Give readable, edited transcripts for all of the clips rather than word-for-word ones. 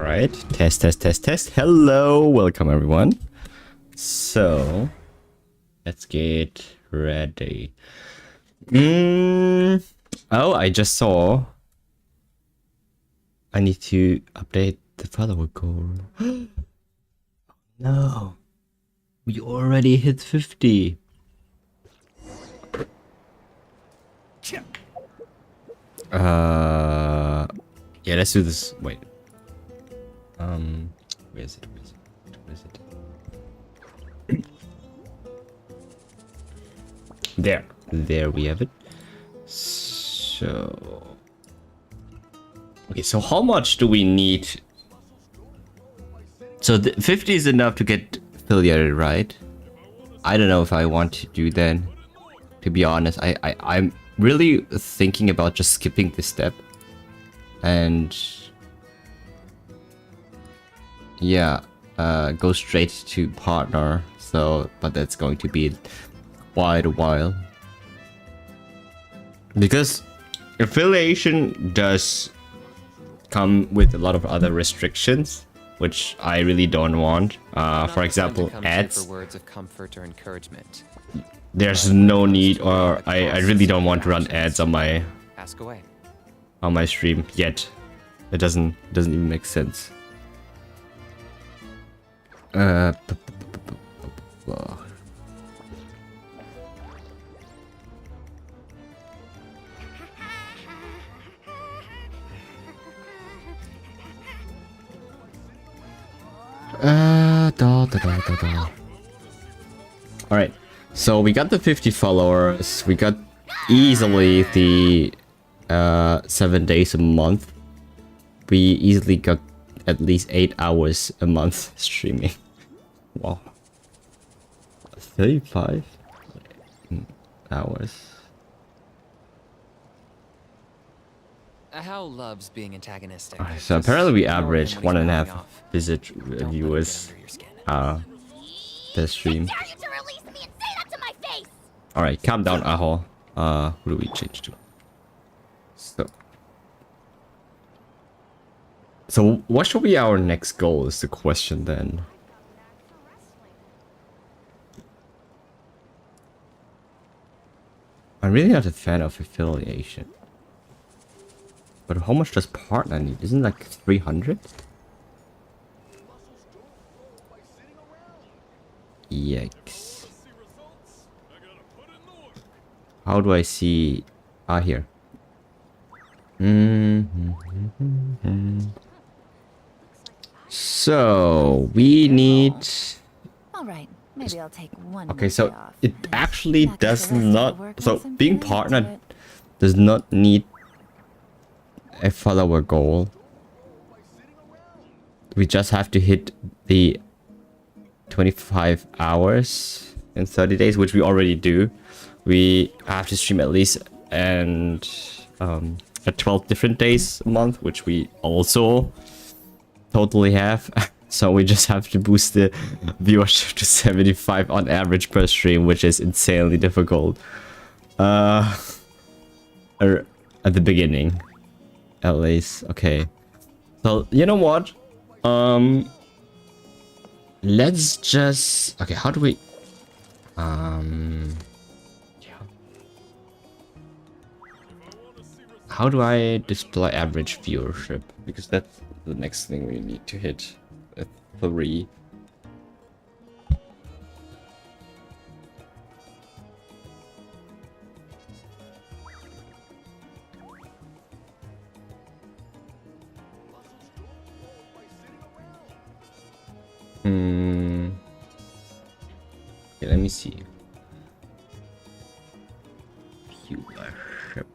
Alright, test. Hello, welcome everyone. So, let's get ready. Oh, I just saw. I need to update the follower goal. No, we already hit 50. Yeah, let's do this. Wait. Where is it? There we have it. So, okay, so how much do we need? So 50 is enough to get affiliated, right? I don't know if I want to do that. To be honest, I'm really thinking about just skipping this step. And yeah, go straight to partner. So, but that's going to be quite a while. Because affiliation does come with a lot of other restrictions, which I really don't want. For example, ads. For words of comfort or encouragement. There's no need, or I really don't want to run ads on my Ask away. Stream yet. It doesn't even make sense. Alright, so we got the 50 followers. We got easily the 7 days a month. We easily got at least 8 hours a month streaming. Wow. 35 hours. How loves being antagonistic. So apparently we average 1.5 visit viewers per stream. Alright, calm down, Aho. Who do we change to? So what should be our next goal is the question then. I'm really not a fan of affiliation. But how much does partner need? Isn't it like 300? Yikes. How do I see? Ah, here. So we need. All right, maybe I'll take one. Okay, so it actually does not. So being partnered does not need a follower goal. We just have to hit the 25 hours in 30 days, which we already do. We have to stream at least and at 12 different days a month, which we also totally have. So we just have to boost the viewership to 75 on average per stream, which is insanely difficult. At the beginning, at least. Okay. So you know what? Let's just. Okay. How do we? How do I display average viewership? Because that's the next thing we need to hit. 3. Okay, let me see. Viewership.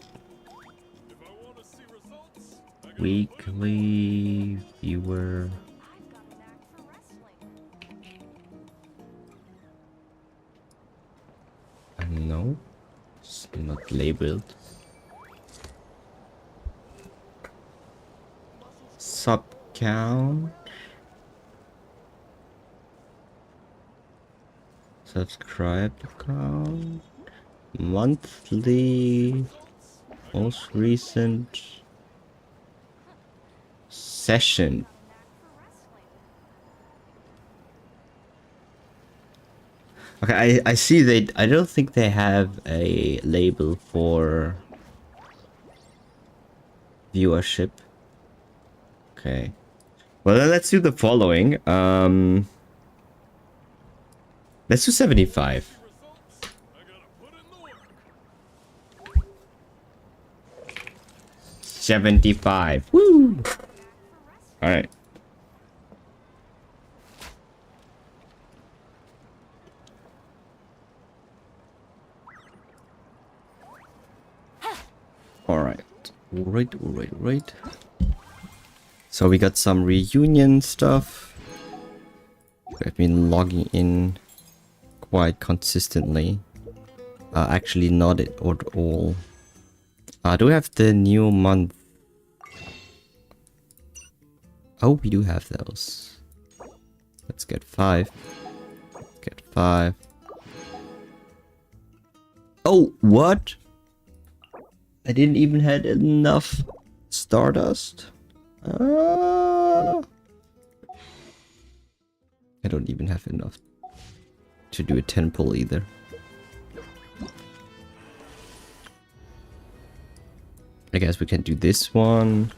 Weekly viewer. No, it's not labeled. Sub count. Subscribe count. Monthly. Most recent session Okay, I see they... I don't think they have a label for viewership. Okay. Well, then let's do the following. Let's do 75. 75. Woo! Alright. Alright. Alright. So we got some reunion stuff. We've been logging in quite consistently. Actually not at all. Do we have the new month? Oh, we do have those. Let's get 5. Get 5. Oh, what? I didn't even had enough Stardust. I don't even have enough to do a 10 pull either. I guess we can do this one.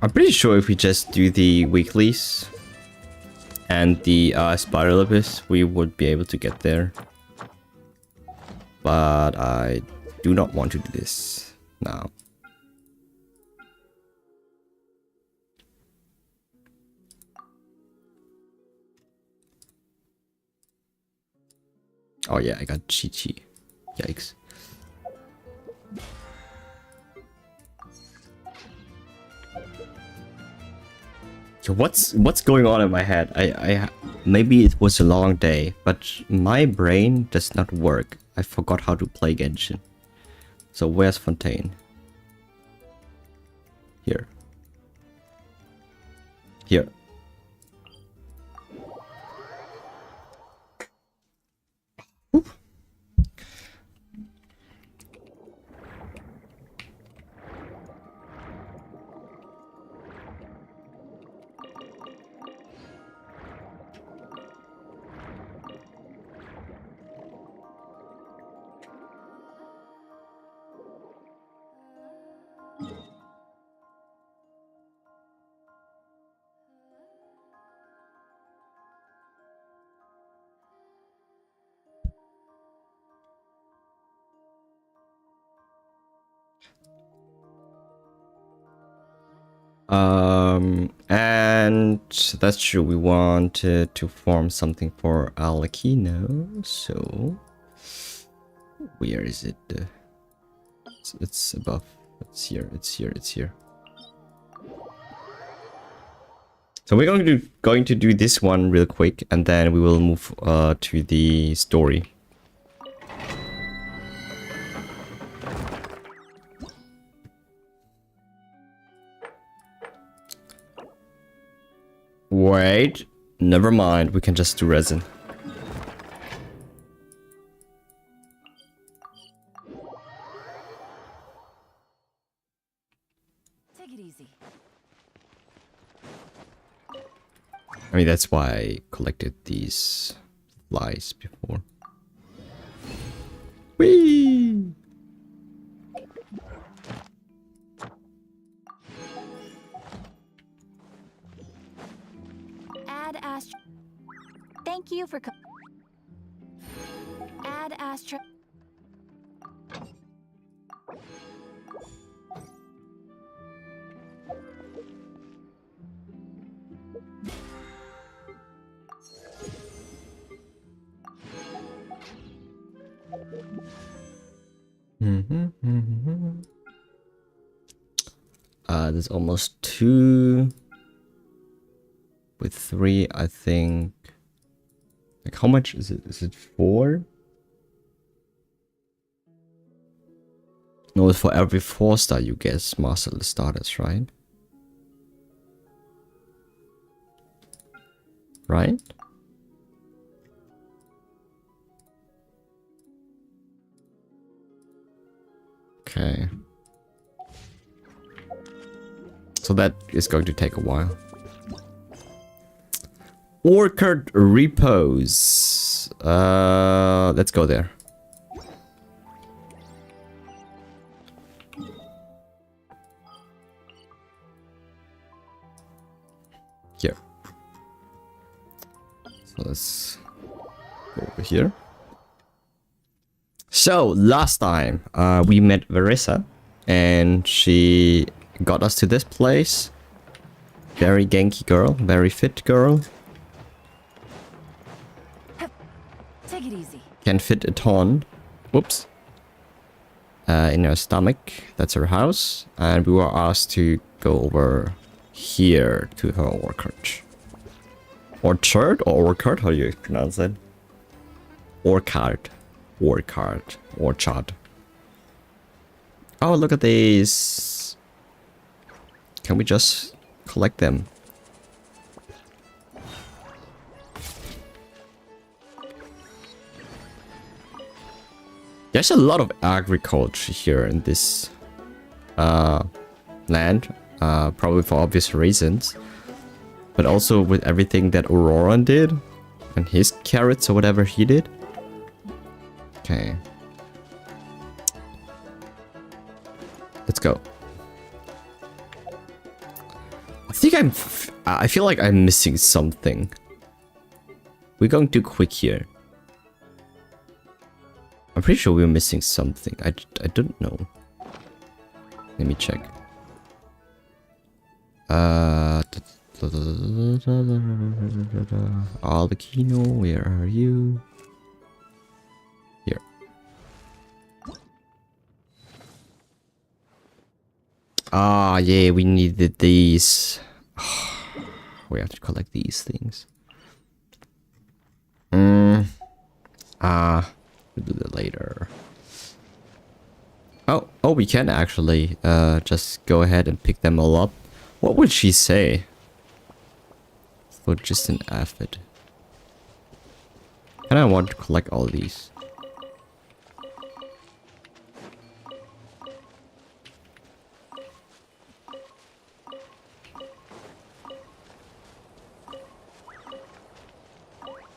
I'm pretty sure if we just do the weeklies and the Spiral Abyss, we would be able to get there. But I do not want to do this now. Oh yeah, I got Chi-Chi. Yikes. So what's going on in my head? I maybe it was a long day, but my brain does not work. I forgot how to play Genshin. So where's Fontaine? Here. Here. Oop. And that's true. We wanted to form something for Alakino, so where is it? It's above. It's here. So we're going to do this one real quick, and then we will move to the story. Wait, never mind. We can just do resin. Take it easy. I mean, that's why I collected these flies before. Whee! Add Astra. Thank you for. Add Astra. There's almost 2. With 3, I think. Like, how much is it? Is it 4? No, for every 4-star you get masterless starters, right? Right? Okay. So that is going to take a while. Orchard repose. Let's go there. Here. So let's go over here. So last time we met Verissa and she got us to this place. Very ganky girl, very fit girl. Take it easy. Can fit a ton. Whoops. In her stomach. That's her house. And we were asked to go over here to her orchard. Orchard or orchard? How do you pronounce it? Orchard. Orchard. Orchard. Oh, look at these. Can we just collect them? There's a lot of agriculture here in this land, probably for obvious reasons. But also with everything that Auroran did, and his carrots or whatever he did. Okay. Let's go. I feel like I'm missing something. We're going too quick here. I'm pretty sure we're missing something. I don't know. Let me check. Albakino, where are you? Here. Ah, yeah, we needed these. We have to collect these things. We'll do that later. Oh, we can actually just go ahead and pick them all up. What would she say? For just an aphid. And I want to collect all these.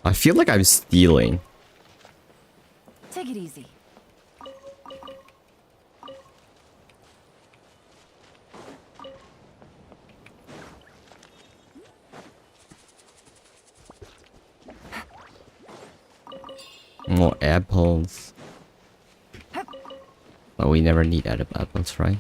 I feel like I'm stealing. Take it easy. More apples. But we never need apples, right?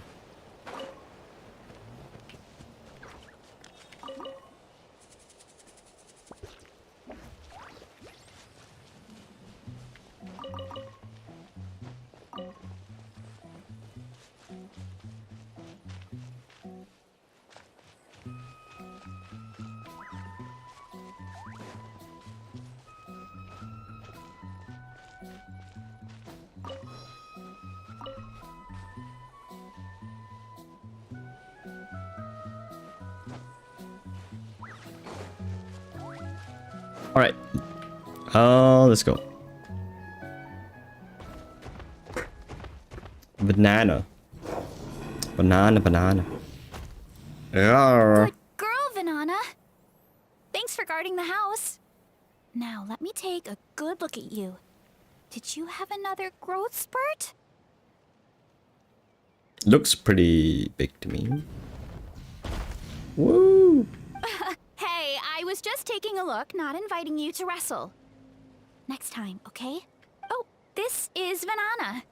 Alright. Let's go. Banana. Banana. Good girl, Vanana. Thanks for guarding the house. Now let me take a good look at you. Did you have another growth spurt? Looks pretty big to me. Woo! Hey, I was just taking a look, not inviting you to wrestle. Next time, okay? Oh, this is Vanana.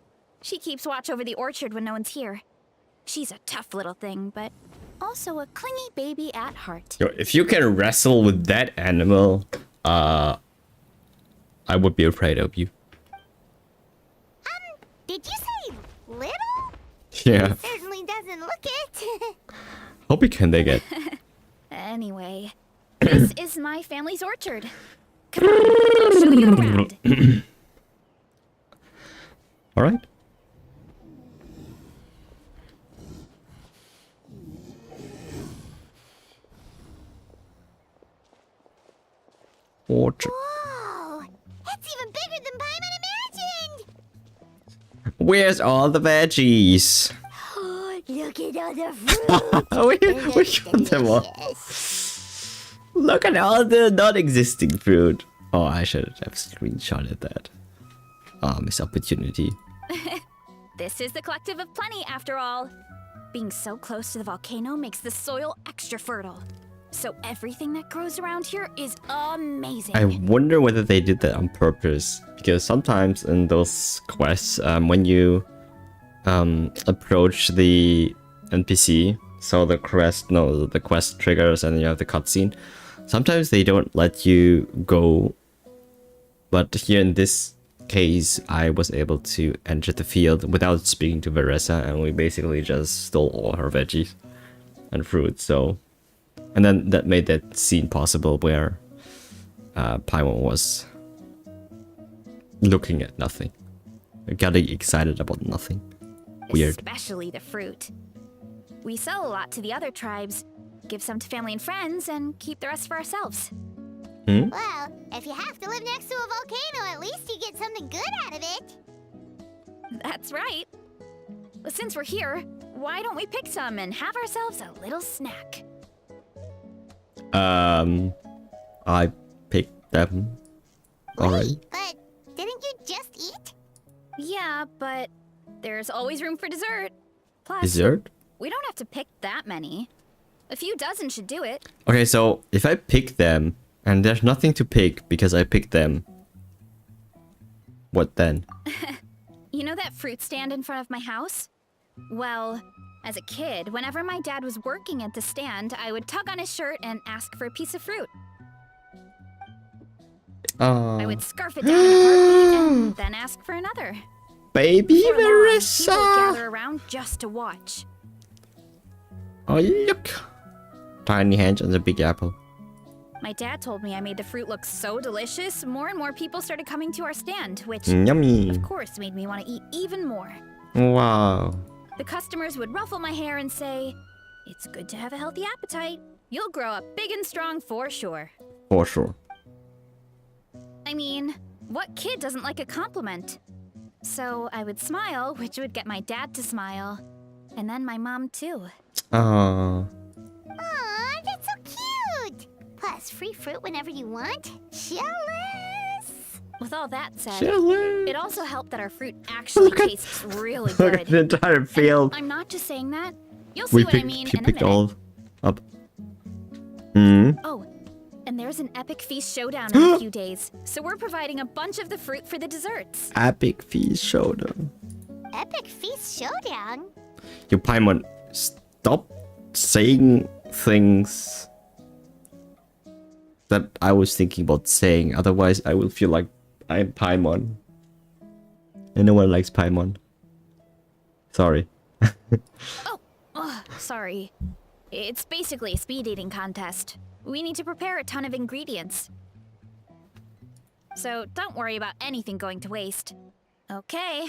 She keeps watch over the orchard when no one's here. She's a tough little thing, but also a clingy baby at heart. Yo, if you can wrestle with that animal, I would be afraid of you. Did you say little? Yeah. Certainly doesn't look it. How big can they get? Anyway, this is my family's orchard. Come on, I'll show you around. Alright. Orchard. Whoa! It's even bigger than Paimon imagined! Where's all the veggies? Look at all the fruit! we got them all. Look at all the non-existing fruit. Oh, I should have screenshotted that. Missed opportunity. This is the Collective of Plenty, after all. Being so close to the volcano makes the soil extra fertile. So everything that grows around here is amazing. I wonder whether they did that on purpose. Because sometimes in those quests, when you approach the NPC, so the quest triggers and you have the cutscene, sometimes they don't let you go. But here in this case, I was able to enter the field without speaking to Veressa, and we basically just stole all her veggies and fruit. So, and then that made that scene possible where Paimon was looking at nothing, getting excited about nothing. Weird. Especially the fruit. We sell a lot to the other tribes, give some to family and friends, and keep the rest for ourselves. Well, if you have to live next to a volcano, at least you get something good out of it. That's right. But since we're here, why don't we pick some and have ourselves a little snack? I picked them already. But didn't you just eat? Yeah, but there's always room for dessert. Plus, Dessert? we don't have to pick that many. A few dozen should do it. Okay, so if I pick them and there's nothing to pick because I picked them, what then? You know that fruit stand in front of my house? Well, as a kid, whenever my dad was working at the stand, I would tug on his shirt and ask for a piece of fruit. I would scarf it down in a heartbeat and then ask for another. Baby Before long, people would Veressa! gather around just to watch. Oh, look! Tiny hands on the big apple. My dad told me I made the fruit look so delicious, more and more people started coming to our stand, which, Yummy! of course, made me want to eat even more. Wow. The customers would ruffle my hair and say, "It's good to have a healthy appetite. You'll grow up big and strong for sure." For sure. I mean, what kid doesn't like a compliment? So I would smile, which would get my dad to smile. And then my mom, too. Aww. Aw, that's so cute. Plus, free fruit whenever you want. Jealous. With all that said, Jealous. it also helped that our fruit actually tastes really Look at the good. entire field. I'm not just saying that. You'll see what I mean you in a picked minute. all up. Hmm. Oh, and there's an epic feast showdown in a few days, so we're providing a bunch of the fruit for the desserts. Epic feast showdown. Epic Feast Showdown? You Paimon, stop saying things that I was thinking about saying. Otherwise, I will feel like I'm Paimon. And no one likes Paimon. Sorry. Sorry. It's basically a speed eating contest. We need to prepare a ton of ingredients. So don't worry about anything going to waste. Okay,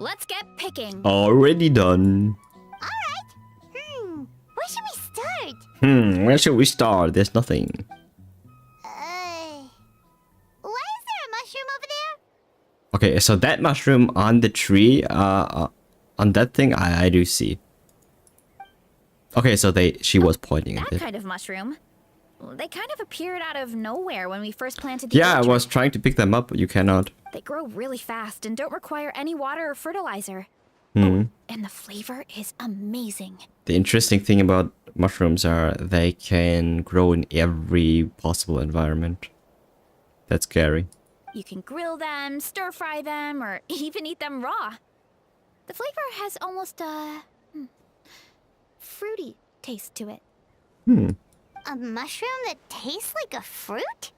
let's get picking. Already done. Where should we start? Where should we start? There's nothing. Why is there a mushroom over there? Okay, so that mushroom on the tree, on that thing, I do see. Okay, so she was pointing at That it. kind of mushroom. They kind of appeared out of nowhere when we first planted the Yeah, I orchard. was trying to pick them up, but you cannot. They grow really fast and don't require any water or fertilizer. Hmm. Oh, and the flavor is amazing. The interesting thing about mushrooms are they can grow in every possible environment. That's scary. You can grill them, stir fry them, or even eat them raw. The flavor has almost a fruity taste to it. A mushroom that tastes like a fruit?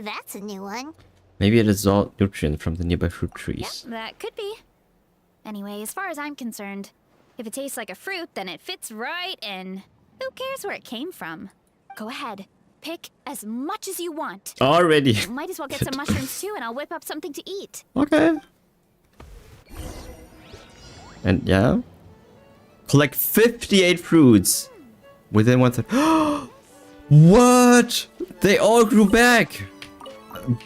That's a new one. Maybe it is all nutrient from the nearby fruit Yeah, trees. that could be. Anyway, as far as I'm concerned, if it tastes like a fruit, then it fits right in. Who cares where it came from? Go ahead. Pick as much as you want. Already. Might as well get some mushrooms too, and I'll whip up something to eat. Okay. And yeah. Collect 58 fruits within 1 What? They all grew back.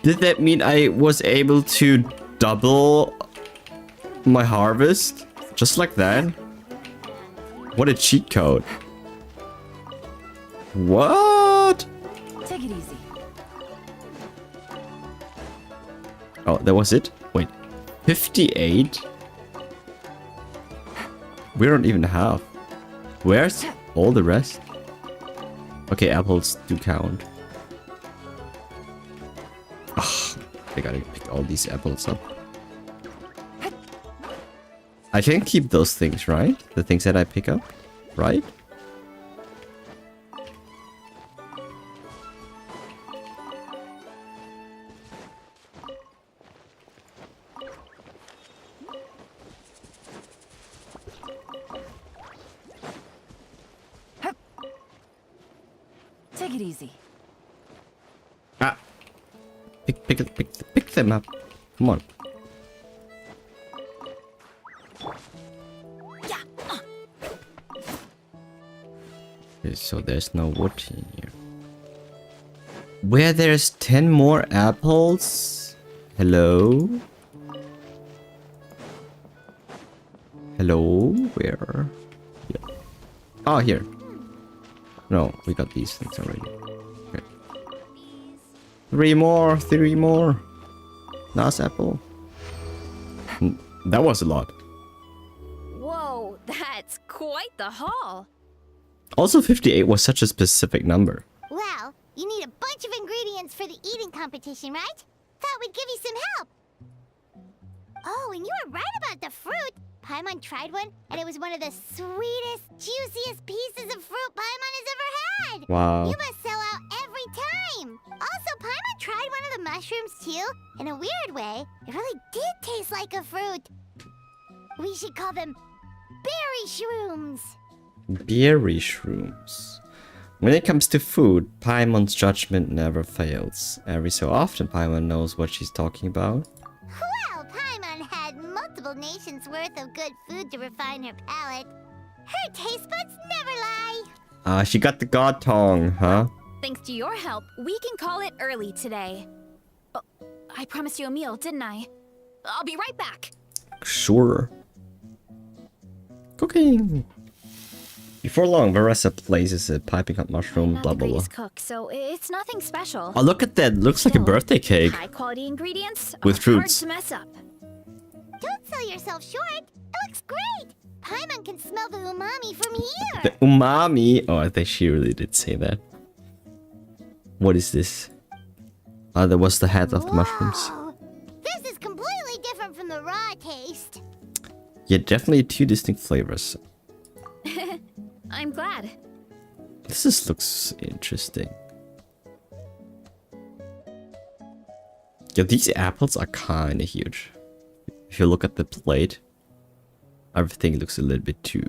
Did that mean I was able to double my harvest? Just like that? What a cheat code. What? Take it easy. Oh, that was it? Wait. 58? We don't even have. Where's all the rest? Okay, apples do count. Ugh, I gotta pick all these apples up. I can keep those things, right? The things that I pick up, right? Take it easy. Ah! Pick them up. Come on. Okay, so there's no wood in here. Where there's 10 more apples? Hello? Hello? Where? Yeah. Oh, here. No, we got these things already. Okay. 3 more, 3 more. Last apple. That was a lot. Whoa, that's quite the haul. Also, 58 was such a specific number. Well, you need a bunch of ingredients for the eating competition, right? Thought we'd give you some help. Oh, and you were right about the fruit. Paimon tried one, and it was one of the sweetest, juiciest pieces of fruit Paimon has ever had. Wow. You must sell out every time. Also, Paimon tried one of the mushrooms too. In a weird way, it really did taste like a fruit. We should call them berry shrooms. Berry shrooms. When it comes to food, Paimon's judgment never fails. Every so often, Paimon knows what she's talking about. Well, Paimon had multiple nations worth of good food to refine her palate. Her taste buds never lie. She got the god tongue, huh? Thanks to your help, we can call it early today. Oh, I promised you a meal, didn't I? I'll be right back. Sure. Cooking. Before long, Varessa places a piping hot mushroom, I'm blah not the blah blah. greatest cook, so it's nothing special. Oh, look at that. Looks like a Still, birthday cake. High quality ingredients With are fruits. hard to mess up. Don't sell yourself short. It looks great. Paimon can smell the umami from here. The umami. Oh, I think she really did say that. What is this? That was the head of the mushrooms. Whoa. This is completely different from the raw taste. Yeah, definitely 2 distinct flavors. I'm glad. This just looks interesting. Yeah, these apples are kind of huge. If you look at the plate, everything looks a little bit too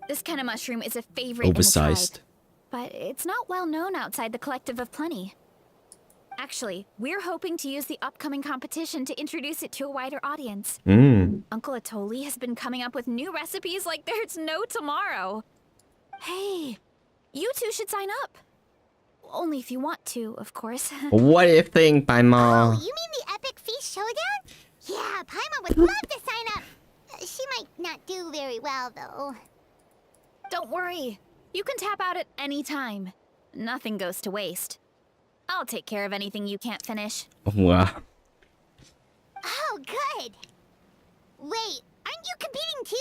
This kind of mushroom is a favorite oversized. in the tribe, but it's not well known outside the Collective of Plenty. Actually, we're hoping to use the upcoming competition to introduce it to a wider audience. Uncle Atoli has been coming up with new recipes like there's no tomorrow. Hey, you two should sign up. Only if you want to, of course. What do you think, Oh, Paimon? you mean the Epic Feast Showdown? Yeah, Paimon would love to sign up. She might not do very well, though. Don't worry. You can tap out at any time. Nothing goes to waste. I'll take care of anything you can't finish. Wow. Oh, good. Wait, aren't you competing too?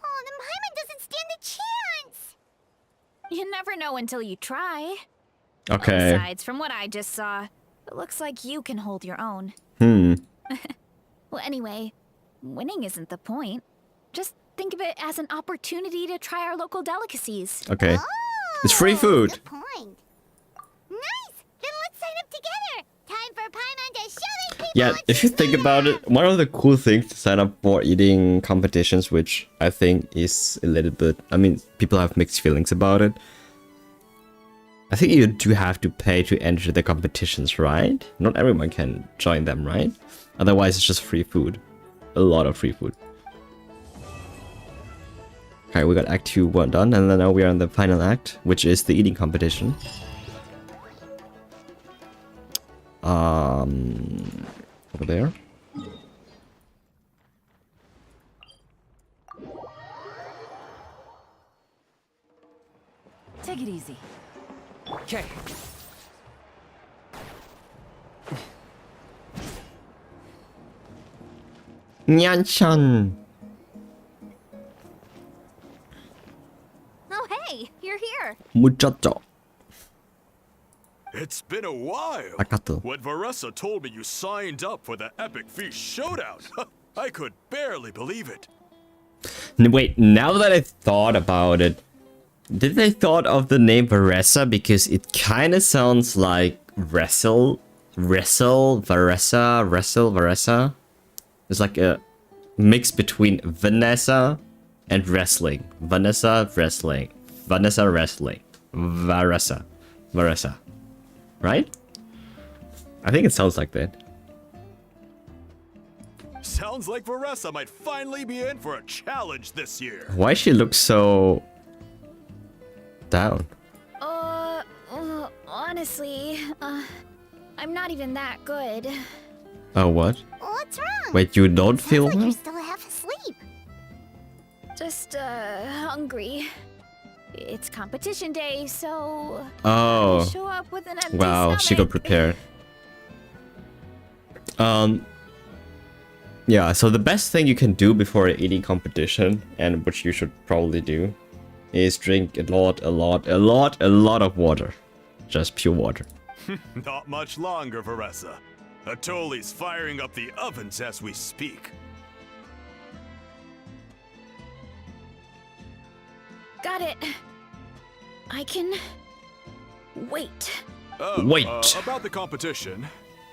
Oh, then Paimon doesn't stand a chance. You never know until you try. Okay. Besides, from what I just saw, it looks like you can hold your own. Well, anyway, winning isn't the point. Just think of it as an opportunity to try our local delicacies. Okay. Oh, It's free food. Good point. Nice. Then let's sign up together. Time for Paimon to show these people Yeah, what if you she's think made about of. it, one of the cool things to sign up for eating competitions, which I think is a little bit, I mean, people have mixed feelings about it. I think you do have to pay to enter the competitions, right? Not everyone can join them, right? Otherwise, it's just free food. A lot of free food. Okay, we got Act 2 1 done, and then now we are in the final act, which is the eating competition. Over there. Take it easy. Okay. Genshin. Oh, hey, you're here. Muchacho. It's been a while. Akato. When Varessa told me you signed up for the Epic Feast Showdown, I could barely believe it. Wait, now that I thought about it, did they thought of the name Varessa because it kind of sounds like Varessa. It's like a mix between Vanessa and wrestling. Vanessa wrestling. Varessa. Right? I think it sounds like that. Sounds like Varessa might finally be in for a challenge this year. Why she looks so down? Honestly, I'm not even that good. Oh, what? What's wrong? Wait, you don't feel Sounds like well? you're still half asleep. Just, hungry. It's competition day, so... Oh. Show up with an empty Wow, she got stomach. prepared. Yeah, so the best thing you can do before an eating competition, and which you should probably do, is drink a lot of water. Just pure water. Not much longer, Varessa. Atoli's firing up the ovens as we speak. Got it. I can... wait. Wait. About the competition.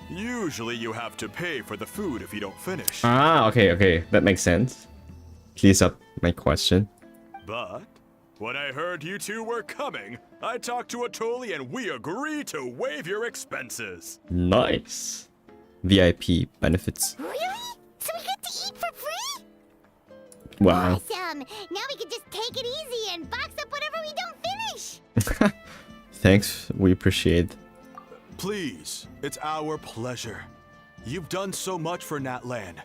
Usually you have to pay for the food if you don't finish. Ah, okay, that makes sense. Clears up my question. But when I heard you two were coming, I talked to Atoli and we agreed to waive your expenses. Nice. VIP benefits. Really? So we get to eat for free? Wow. Awesome! Now we can just take it easy and box up whatever we don't finish. Thanks, we appreciate. Please, it's our pleasure. You've done so much for Natlan.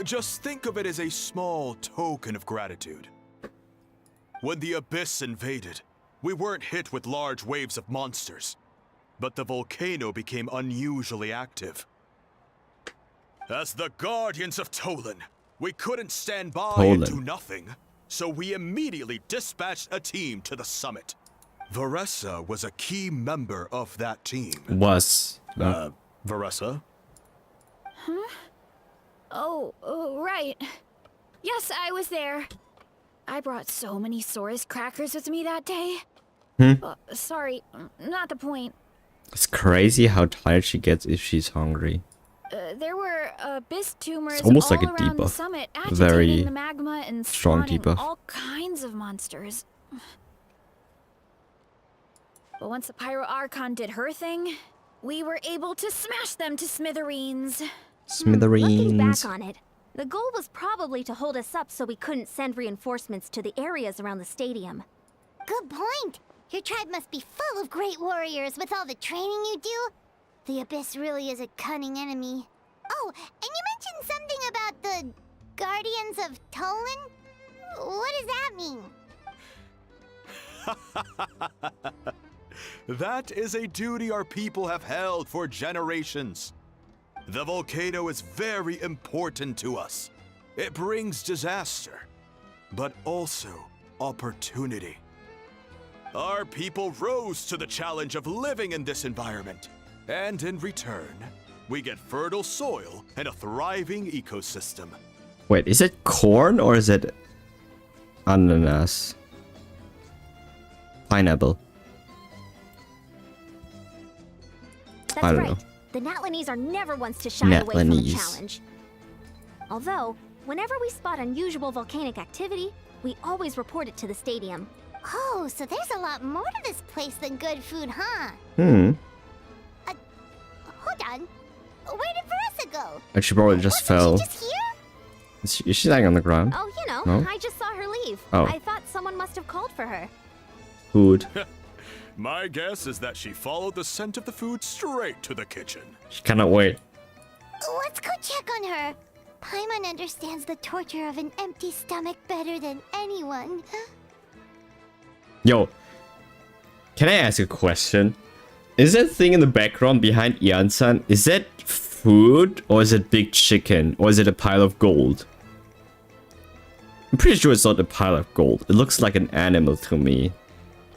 Just think of it as a small token of gratitude. When the Abyss invaded, we weren't hit with large waves of monsters, but the volcano became unusually active. As the Guardians of Tolan, we couldn't stand by and do nothing, so we immediately dispatched a team to the summit. Varessa was a key member of that team. Varessa? Oh, right. Yes, I was there. I brought so many Saurus crackers with me that day. Sorry, not the point. It's crazy how tired she gets if she's hungry. There were abyss tumors almost all like a around the debuff. summit, Very agitating the magma and strong spawning debuff. all kinds of monsters. But once the Pyro Archon did her thing, we were able to smash them to smithereens. Looking back Smithereens. on it, the goal was probably to hold us up so we couldn't send reinforcements to the areas around the stadium. Good point. Your tribe must be full of great warriors with all the training you do. The Abyss really is a cunning enemy. Oh, and you mentioned something about the Guardians of Tolan? What does that mean? That is a duty our people have held for generations. The volcano is very important to us. It brings disaster, but also opportunity. Our people rose to the challenge of living in this environment, and in return, we get fertile soil and a thriving ecosystem. Wait, is it corn or is it ananas? Pineapple. That's I don't right. know. The Natlanese are never ones to shy away from a Natlanese. challenge. Although, whenever we spot unusual volcanic activity, we always report it to the stadium. Oh, so there's a lot more to this place than good food, huh? Hmm. Hold on. Where did Varessa go? And she probably just fell. Wasn't she just here? Is she lying on the ground? Oh, you know, No? I just saw her leave. Oh. I thought someone must have called for her. Food. My guess is that she followed the scent of the food straight to the kitchen. She cannot wait. Let's go check on her. Paimon understands the torture of an empty stomach better than anyone. Yo, can I ask a question? Is that thing in the background behind Ian-san, is that food? Or is it big chicken? Or is it a pile of gold? I'm pretty sure it's not a pile of gold. It looks like an animal to me.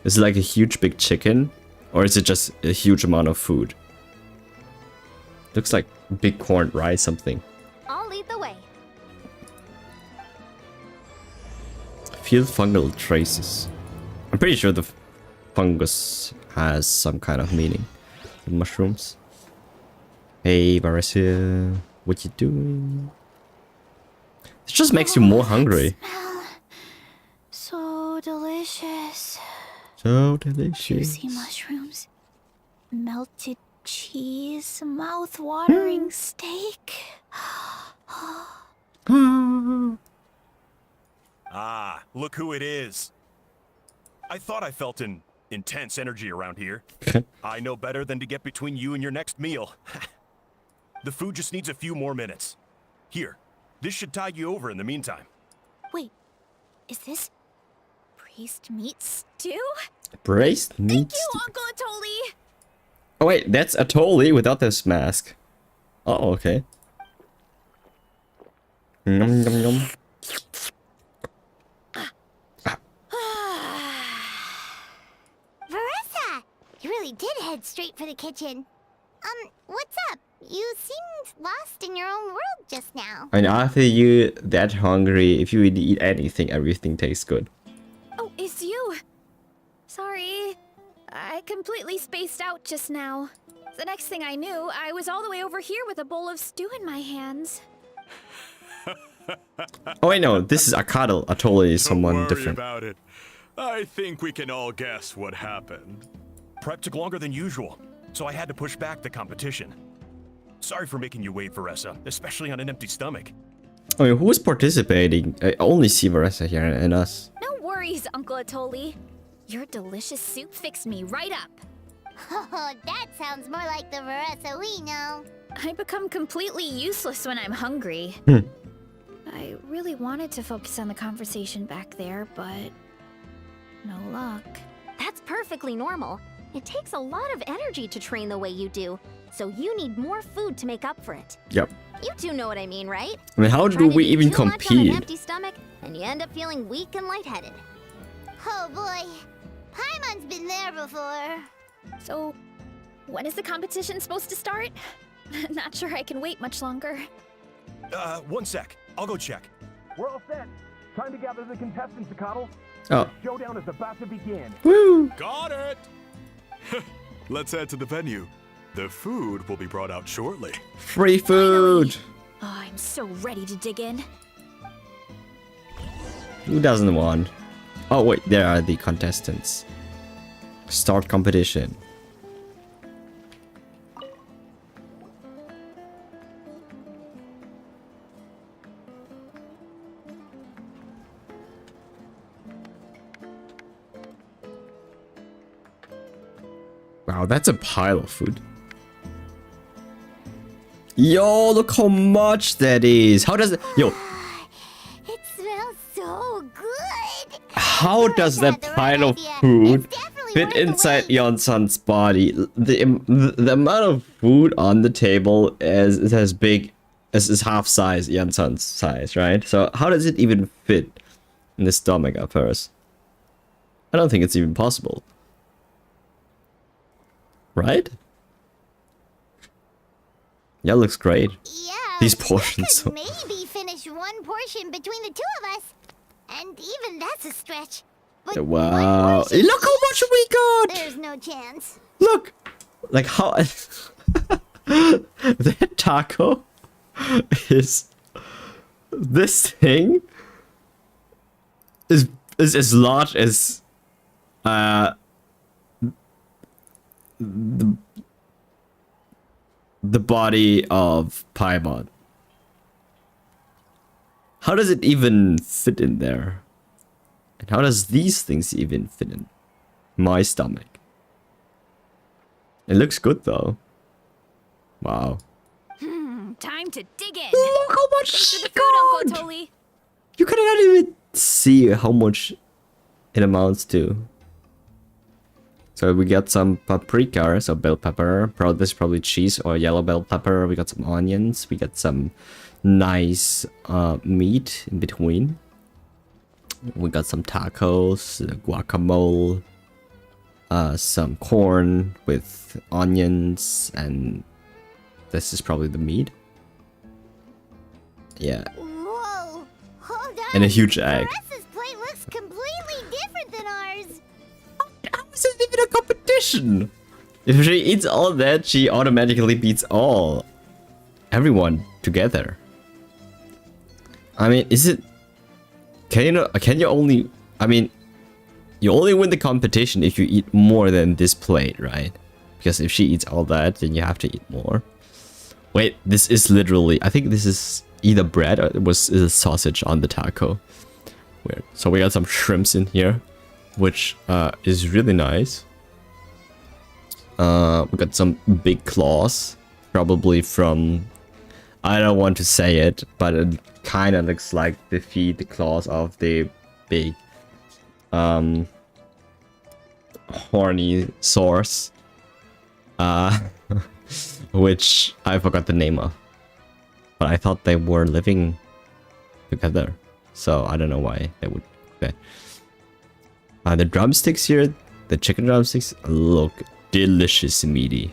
Is it like a huge big chicken? Or is it just a huge amount of food? Looks like big corn rice something. I'll lead the way. Feel fungal traces. I'm pretty sure the fungus has some kind of meaning. The mushrooms. Hey, Barisia, what you doing? It just makes you more hungry. So delicious. So delicious. Juicy mushrooms, melted cheese, mouth-watering steak. Ah, look who it is. I thought I felt an intense energy around here. I know better than to get between you and your next meal. The food just needs a few more minutes. Here, this should tide you over in the meantime. Wait, is this priest meat stew? Braised meat. Thank you, Uncle Atoli. Oh wait, that's Atoli without this mask. Oh, okay. Nom nom nom. Veressa! You really did head straight for the kitchen. What's up? You seemed lost in your own world just now. And after you that hungry, if you eat anything, everything tastes good. Oh, it's you. Sorry. I completely spaced out just now. The next thing I knew, I was all the way over here with a bowl of stew in my hands. Oh wait, no, this is Akadal. Atoli is someone Don't worry different. about it. I think we can all guess what happened. Prep took longer than usual, so I had to push back the competition. Sorry for making you wait, Veressa, especially on an empty stomach. I mean, who's participating? I only see Varessa here and us. No worries, Uncle Atoli. Your delicious soup fixed me right up. Oh, that sounds more like the Veressa we know. I become completely useless when I'm hungry. I really wanted to focus on the conversation back there, but no luck. That's perfectly normal. It takes a lot of energy to train the way you do, so you need more food to make up for it. Yep. You two know what I mean, right? I mean, how Try do to we eat even too much on an compete? empty stomach, and you end up feeling weak and lightheaded. Oh boy. Paimon's been there before. So, when is the competition supposed to start? Not sure I can wait much longer. 1 sec. I'll go check. We're all set. Time to gather the contestants, Akadal. Oh. Showdown is about to begin. Woo! Got it! Let's head to the venue. The food will be brought out shortly. Free food! Oh, I'm so ready to dig in. Who doesn't want? Oh wait, there are the contestants. Start competition. Wow, that's a pile of food. Yo, look how much that is. How does it... Yo, It smells so good. how does that Had the right pile of idea. food It's definitely fit worth the inside wait. Yonson's body? The amount of food on the table is as big as half size Yonson's size, right? So how does it even fit in the stomach of hers? I don't think it's even possible. Right? Yeah, looks great. Yeah. These we portions. could maybe finish one portion between the two of us. And even that's a stretch. But one Wow. portion Look how much we got! There's no chance. Look! Like how... that taco is... This thing is as large as... the body of Paimon. How does it even fit in there? And how does these things even fit in my stomach? It looks good though. Wow. Time to dig in. Look how much Thanks for she the food, Uncle got! Atoli. You cannot even see how much it amounts to. So we got some paprika, so bell pepper. This is probably cheese or yellow bell pepper. We got some onions. We got some nice meat in between. We got some tacos, guacamole, some corn with onions, and this is probably the meat. Yeah. Whoa! Hold on. And a huge egg. Teresa's plate looks completely different than ours. How is it even a competition? If she eats all that, she automatically beats everyone together. I mean, is it? Can you only? I mean, you only win the competition if you eat more than this plate, right? Because if she eats all that, then you have to eat more. Wait, this is literally. I think this is either bread or is a sausage on the taco. Weird. So we got some shrimps in here, which is really nice. We got some big claws, probably from. I don't want to say it, but it kind of looks like the claws of the big horny source, which I forgot the name of, but I thought they were living together, so I don't know why they would. Okay. The drumsticks here, the chicken drumsticks, look delicious, meaty.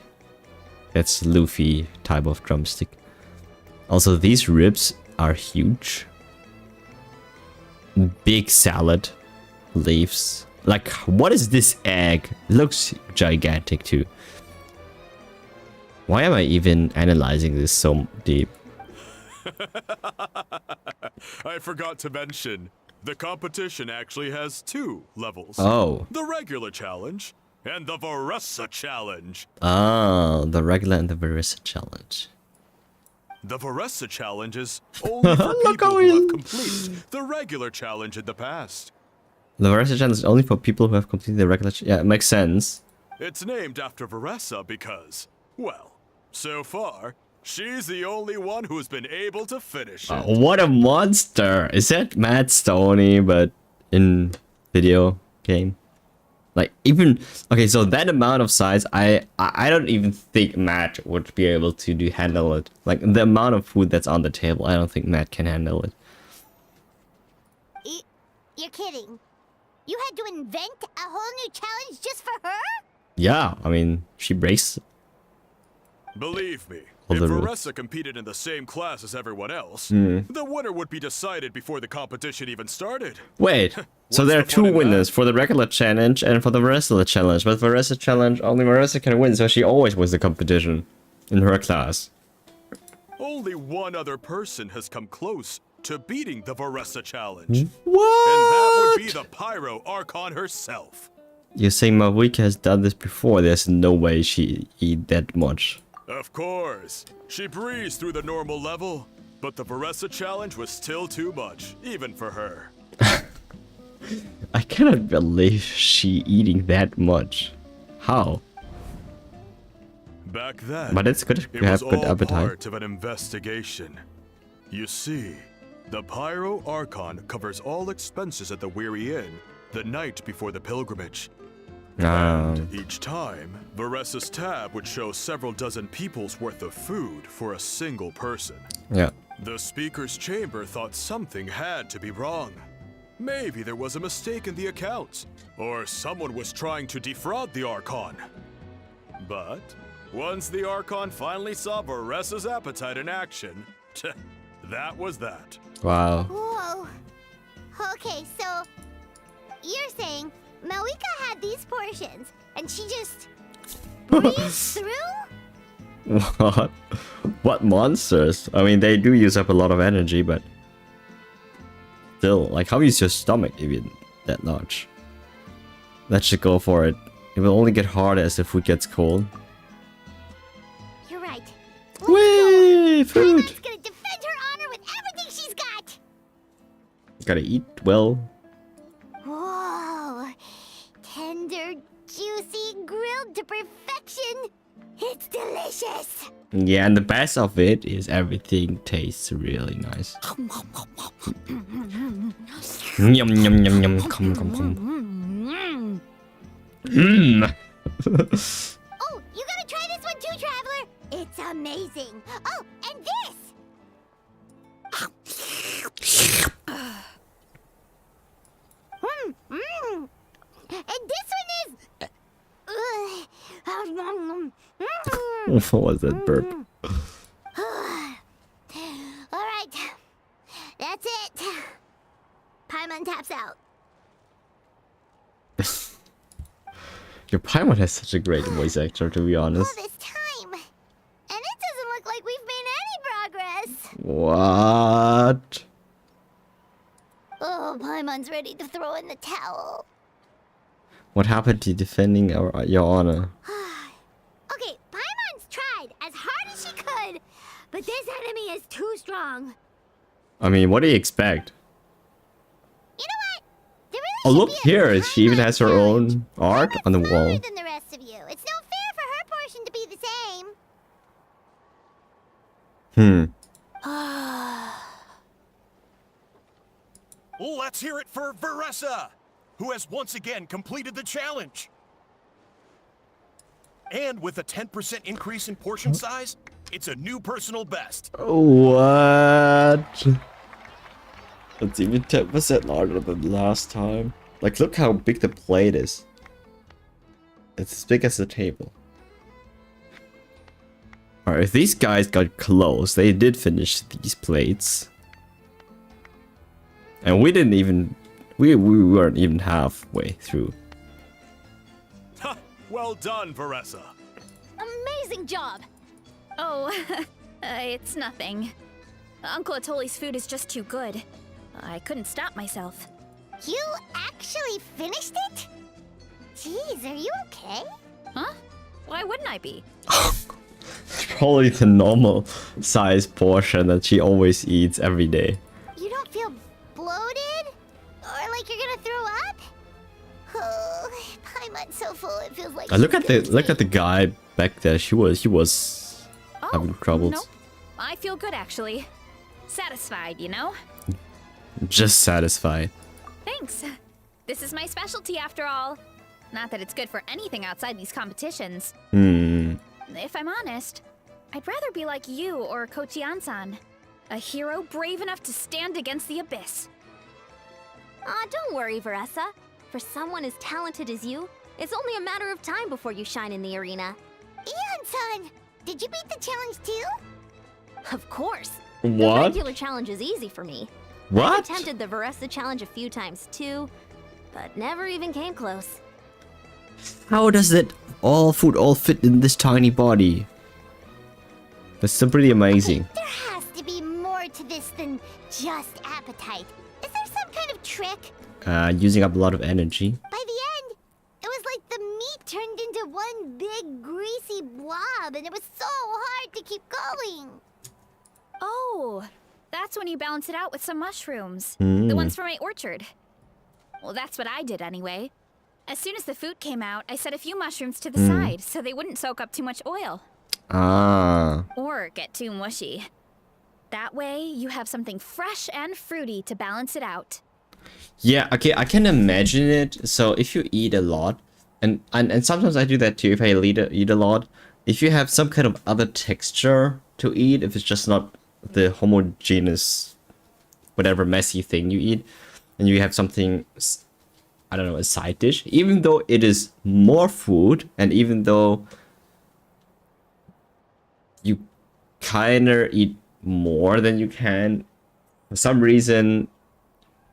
That's Luffy type of drumstick. Also, these ribs are huge. Big salad leaves. Like, what is this egg? Looks gigantic too. Why am I even analyzing this so deep? I forgot to mention, the competition actually has 2 levels. Oh. The regular challenge and the Varessa challenge. Oh, the regular and the Varessa challenge. The Varessa challenge is only for people who have completed the regular challenge in the past. The Varessa challenge is only for people who have completed the regular. Yeah, it makes sense. It's named after Varessa because, well, so far, she's the only one who's been able to finish it. What a monster! Is that Matt Stoney, but in video game? Like, even okay, so that amount of size, I don't even think Matt would be able to handle it. Like, the amount of food that's on the table, I don't think Matt can handle it. You're kidding. You had to invent a whole new challenge just for her? Yeah, I mean, she breaks. Believe me, All if the rules. Varessa competed in the same class as everyone else, the winner would be decided before the competition even started. Wait, so What's there are the fun 2 in winners that? for the regular challenge and for the Varessa challenge. But Varessa challenge, only Varessa can win, so she always wins the competition in her class. Only one other person has come close to beating the Varessa challenge. What? And that would be the Pyro Archon herself. You say Marika has done this before. There's no way she eat that much. Of course. She breezed through the normal level, but the Varessa challenge was still too much, even for her. I cannot believe she eating that much. How? Back then, But it's good to it have was good all appetite. part of an investigation. You see, the Pyro Archon covers all expenses at the Weary Inn the night before the pilgrimage. And each time, Varessa's tab would show several dozen people's worth of food for a single person. Yeah. The speaker's chamber thought something had to be wrong. Maybe there was a mistake in the accounts, or someone was trying to defraud the Archon. But once the Archon finally saw Varessa's appetite in action, that was that. Wow. Whoa. Okay, so you're saying Malika had these portions and she just breezed through? What? What monsters? I mean, they do use up a lot of energy, but still, like, how is your stomach even that large? Let's just go for it. It will only get harder as the food gets cold. You're right. Whee! Food! Paimon's gonna defend her honor with everything she's got! Gotta eat well. Whoa. Tender, juicy, grilled to perfection. It's delicious. Yeah, and the best of it is everything tastes really nice. Yum yum yum yum. Come. Oh, you gotta try this one too, Traveler! It's amazing! Oh, and this! And this one is... What was that burp? Alright. That's it. Paimon taps out. Your Paimon has such a great voice actor, to be All honest. this time. And it doesn't look like we've made any progress. What? Oh, Paimon's ready to throw in the towel. What happened to defending your honor? Okay, Paimon's tried as hard as she could, but this enemy is too strong. I mean, what do you expect? You know what? There really Oh, should look be a here. She even has her challenge. own art Paimon's on the smaller wall. than the rest of you. It's no fair for her portion to be the same. Let's hear it for Veressa, who has once again completed the challenge. And with a 10% increase in portion size, it's a new personal best. What? That's even 10% larger than last time. Like, look how big the plate is. It's as big as the table. Alright, if these guys got close, they did finish these plates. And we didn't even... We weren't even halfway through. Ha! Well done, Veressa. Amazing job! Oh, it's nothing. Uncle Atoli's food is just too good. I couldn't stop myself. You actually finished it? Jeez, are you okay? Huh? Why wouldn't I be? It's probably the normal size portion that she always eats every day. You don't feel bloated? Or like you're gonna throw up? Oh, Paimon's so full it feels like Look at the guy back there. He was having troubles. No, I feel good actually. Satisfied, you know? Just satisfied. Thanks. This is my specialty after all. Not that it's good for anything outside these competitions. If I'm honest, I'd rather be like you or Kochi-an-san. A hero brave enough to stand against the abyss. Don't worry, Veressa. For someone as talented as you, it's only a matter of time before you shine in the arena. Ian-san, did you beat the challenge too? Of course. The What? regular challenge is easy for me. I've What? attempted the Veressa challenge a few times too, but never even came close. How does it all fit in this tiny body? That's so pretty amazing. There has to be more to this than just appetite. Is there some kind of trick? Using up a lot of energy. By the end, it was like the meat turned into one big greasy blob and it was so hard to keep going. Oh, that's when you balance it out with some mushrooms. The ones from my orchard. Well, that's what I did anyway. As soon as the food came out, I set a few mushrooms to the side so they wouldn't soak up too much oil. Ah. Or get too mushy. That way, you have something fresh and fruity to balance it out. Yeah, okay, I can imagine it. So if you eat a lot, and sometimes I do that too if I eat a lot, if you have some kind of other texture to eat, if it's just not the homogeneous, whatever messy thing you eat, and you have something, I don't know, a side dish, even though it is more food, and even though you kind of eat more than you can, for some reason,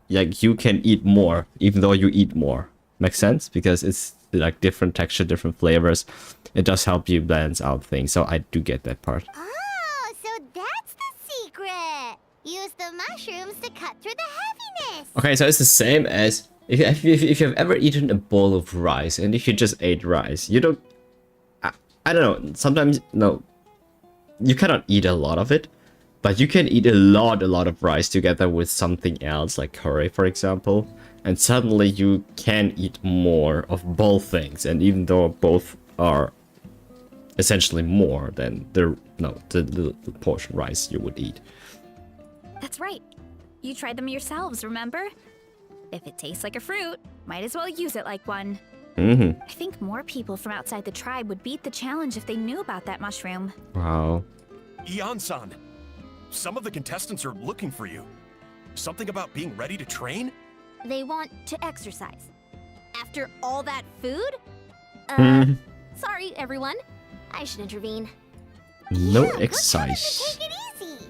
like you can eat more even though you eat more. Makes sense? Because it's like different texture, different flavors. It does help you balance out things. So I do get that part. Oh, so that's the secret. Use the mushrooms to cut through the heaviness. Okay, so it's the same as if you've ever eaten a bowl of rice, and if you just ate rice, you don't... I don't know, sometimes, no, you cannot eat a lot of it, but you can eat a lot of rice together with something else, like curry, for example, and suddenly you can eat more of both things, and even though both are essentially more than the portion rice you would eat. That's right. You tried them yourselves, remember? If it tastes like a fruit, might as well use it like one. Mm-hmm. I think more people from outside the tribe would beat the challenge if they knew about that mushroom. Wow. Ian-san, some of the contestants are looking for you. Something about being ready to train? They want to exercise. After all that food? Hmm. Sorry, everyone. I should intervene. No Yeah, good exercise. Take it easy.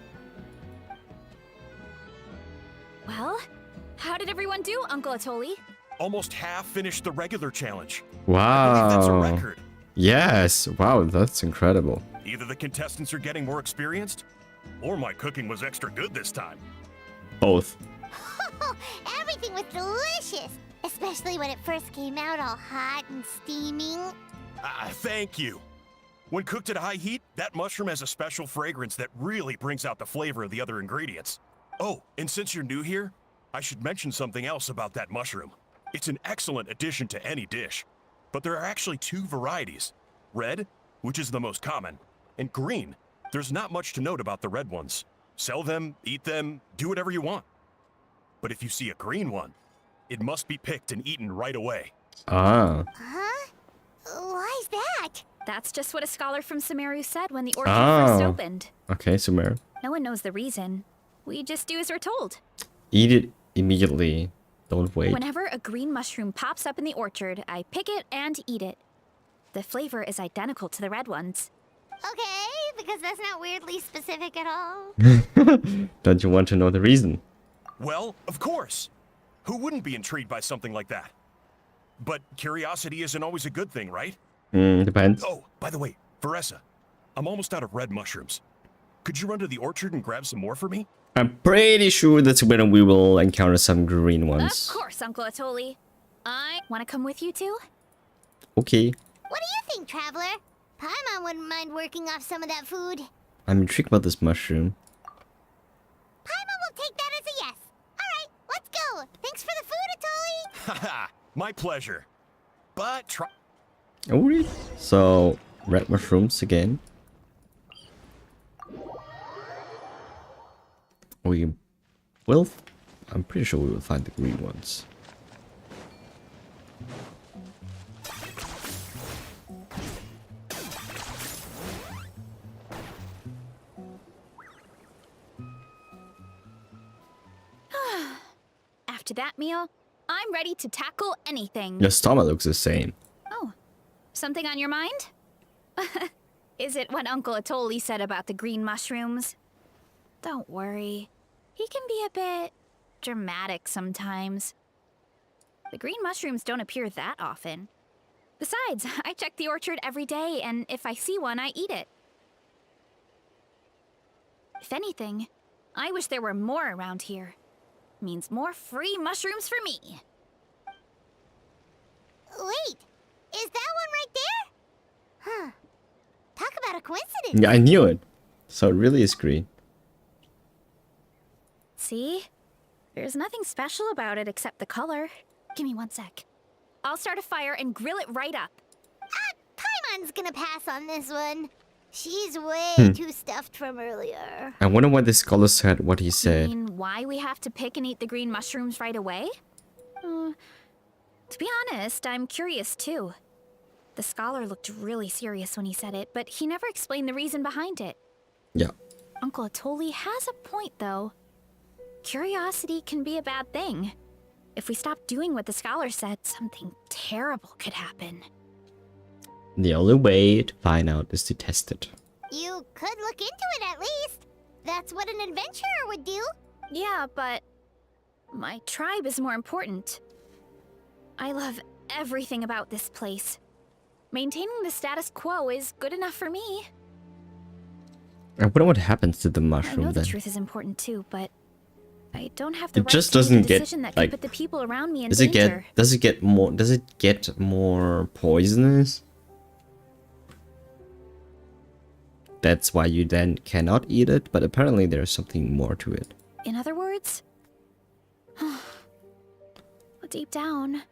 Well, how did everyone do, Uncle Atoli? Almost half finished the regular challenge. I believe that's a Wow. record. Yes. Wow, that's incredible. Either the contestants are getting more experienced, or my cooking was extra good this time. Both. Everything was delicious, especially when it first came out all hot and steaming. Thank you. When cooked at high heat, that mushroom has a special fragrance that really brings out the flavor of the other ingredients. Oh, and since you're new here, I should mention something else about that mushroom. It's an excellent addition to any dish, but there are actually 2 varieties. Red, which is the most common, and green. There's not much to note about the red ones. Sell them, eat them, do whatever you want. But if you see a green one, it must be picked and eaten right away. Ah. Huh? Why's that? That's just what a scholar from Sumeru said when the orchard first Oh. opened. Okay, Sumer. No one knows the reason. We just do as we're told. Eat it immediately. Don't wait. Whenever a green mushroom pops up in the orchard, I pick it and eat it. The flavor is identical to the red ones. Okay, because that's not weirdly specific at all. Don't you want to know the reason? Well, of course. Who wouldn't be intrigued by something like that? But curiosity isn't always a good thing, right? Depends. Oh, by the way, Vanessa, I'm almost out of red mushrooms. Could you run to the orchard and grab some more for me? I'm pretty sure that's when we will encounter some green ones. Of course, Uncle Atoli. I want to come with you too? Okay. What do you think, Traveler? Paimon wouldn't mind working off some of that food. I'm intrigued about this mushroom. Paimon will take that as a yes. Alright, let's go. Thanks for the food, Atoli. Haha, my pleasure. But try. Oh, really? So, red mushrooms again. We will. I'm pretty sure we will find the green ones. After that meal, I'm ready to tackle anything. Your stomach looks the same. Oh, something on your mind? Is it what Uncle Atoli said about the green mushrooms? Don't worry. He can be a bit dramatic sometimes. The green mushrooms don't appear that often. Besides, I check the orchard every day, and if I see one, I eat it. If anything, I wish there were more around here. Means more free mushrooms for me. Wait, is that one right there? Huh. Talk about a coincidence. Yeah, I knew it. So it really is green. See? There's nothing special about it except the color. Give me 1 sec. I'll start a fire and grill it right up. Paimon's gonna pass on this one. She's way too stuffed from earlier. I wonder why the scholar said what he I said. mean, why we have to pick and eat the green mushrooms right away? To be honest, I'm curious too. The scholar looked really serious when he said it, but he never explained the reason behind it. Yeah. Uncle Atoli has a point, though. Curiosity can be a bad thing. If we stop doing what the scholar said, something terrible could happen. The only way to find out is to test it. You could look into it at least. That's what an adventurer would do. Yeah, but my tribe is more important. I love everything about this place. Maintaining the status quo is good enough for me. I wonder what happens to the I know mushroom the then. truth is important too, but I don't have the It right just to make doesn't a get, decision that like- can put the people around me in Does it danger. get more poisonous? That's why you then cannot eat it, but apparently there's something more to it. In other words, deep down,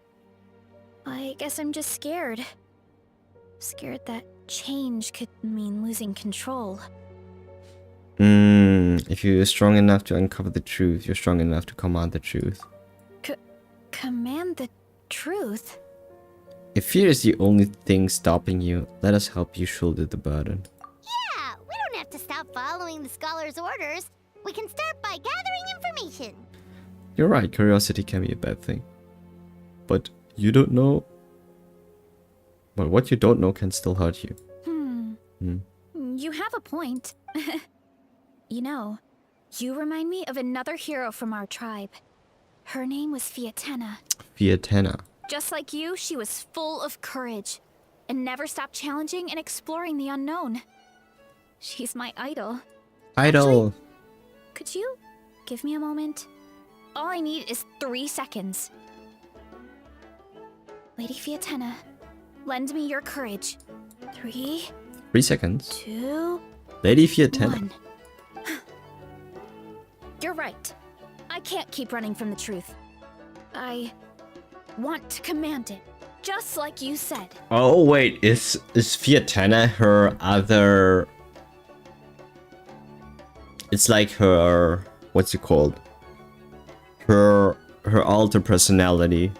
I guess I'm just scared. Scared that change could mean losing control. If you're strong enough to uncover the truth, you're strong enough to command the truth. Command the truth? If fear is the only thing stopping you, let us help you shoulder the burden. Yeah, we don't have to stop following the scholar's orders. We can start by gathering information. You're right, curiosity can be a bad thing. But you don't know... Well, what you don't know can still hurt you. You have a point. You know, you remind me of another hero from our tribe. Her name was Fiatena. Fiatena. Just like you, she was full of courage and never stopped challenging and exploring the unknown. She's my idol. Idol! Could you give me a moment? All I need is 3 seconds. Lady Fiatena, lend me your courage. 3, 3 seconds. 2, Lady Fiatena. 1. You're right. I can't keep running from the truth. I want to command it, just like you said. Oh wait, is Fiatena her other... It's like her... What's it called? Her alter personality.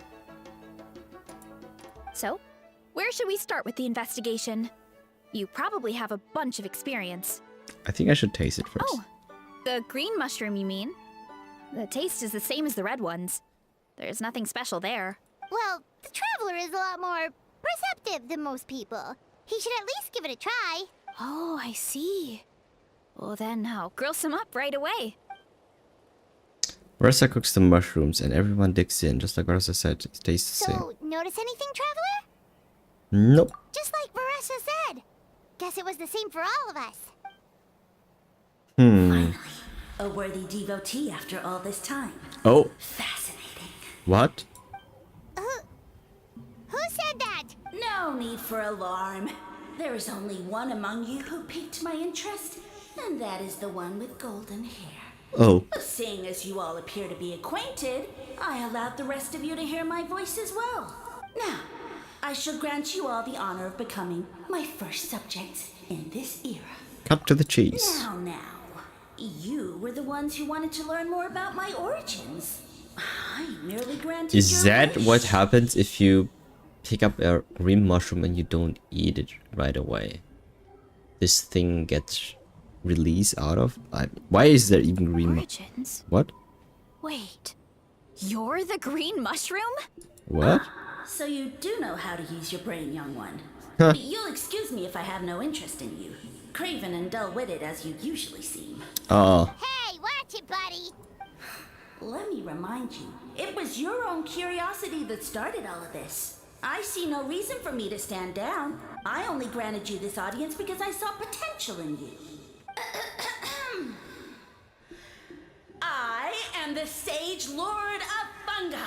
So, where should we start with the investigation? You probably have a bunch of experience. I think I should taste it first. Oh, the green mushroom, you mean? The taste is the same as the red ones. There's nothing special there. Well, the traveler is a lot more perceptive than most people. He should at least give it a try. Oh, I see. Well, then I'll grill some up right away. Marissa cooks the mushrooms and everyone digs in, just like Marissa said. It tastes the same. So, notice anything, traveler? Nope. Just like Marissa said. Guess it was the same for all of us. Hmm. A worthy devotee after all this time. Oh, Fascinating. what? Who said that? No need for alarm. There is only one among you who piqued my interest, and that is the one with golden hair. Oh. Seeing as you all appear to be acquainted, I allowed the rest of you to hear my voice as well. Now, I shall grant you all the honor of becoming my first subjects in this era. Cut to the cheese. Now, you were the ones who wanted to learn more about my origins. I merely granted Is your that wish. what happens if you pick up a green mushroom and you don't eat it right away? This thing gets released out of... why is there even green Origins? What? Wait, you're the green mushroom? What? So you do know how to use your brain, young one. Huh. You'll excuse me if I have no interest in you. Craven and dull-witted as you usually seem. Oh. Hey, watch it, buddy. Let me remind you, it was your own curiosity that started all of this. I see no reason for me to stand down. I only granted you this audience because I saw potential in you. I am the Sage Lord of Fungi.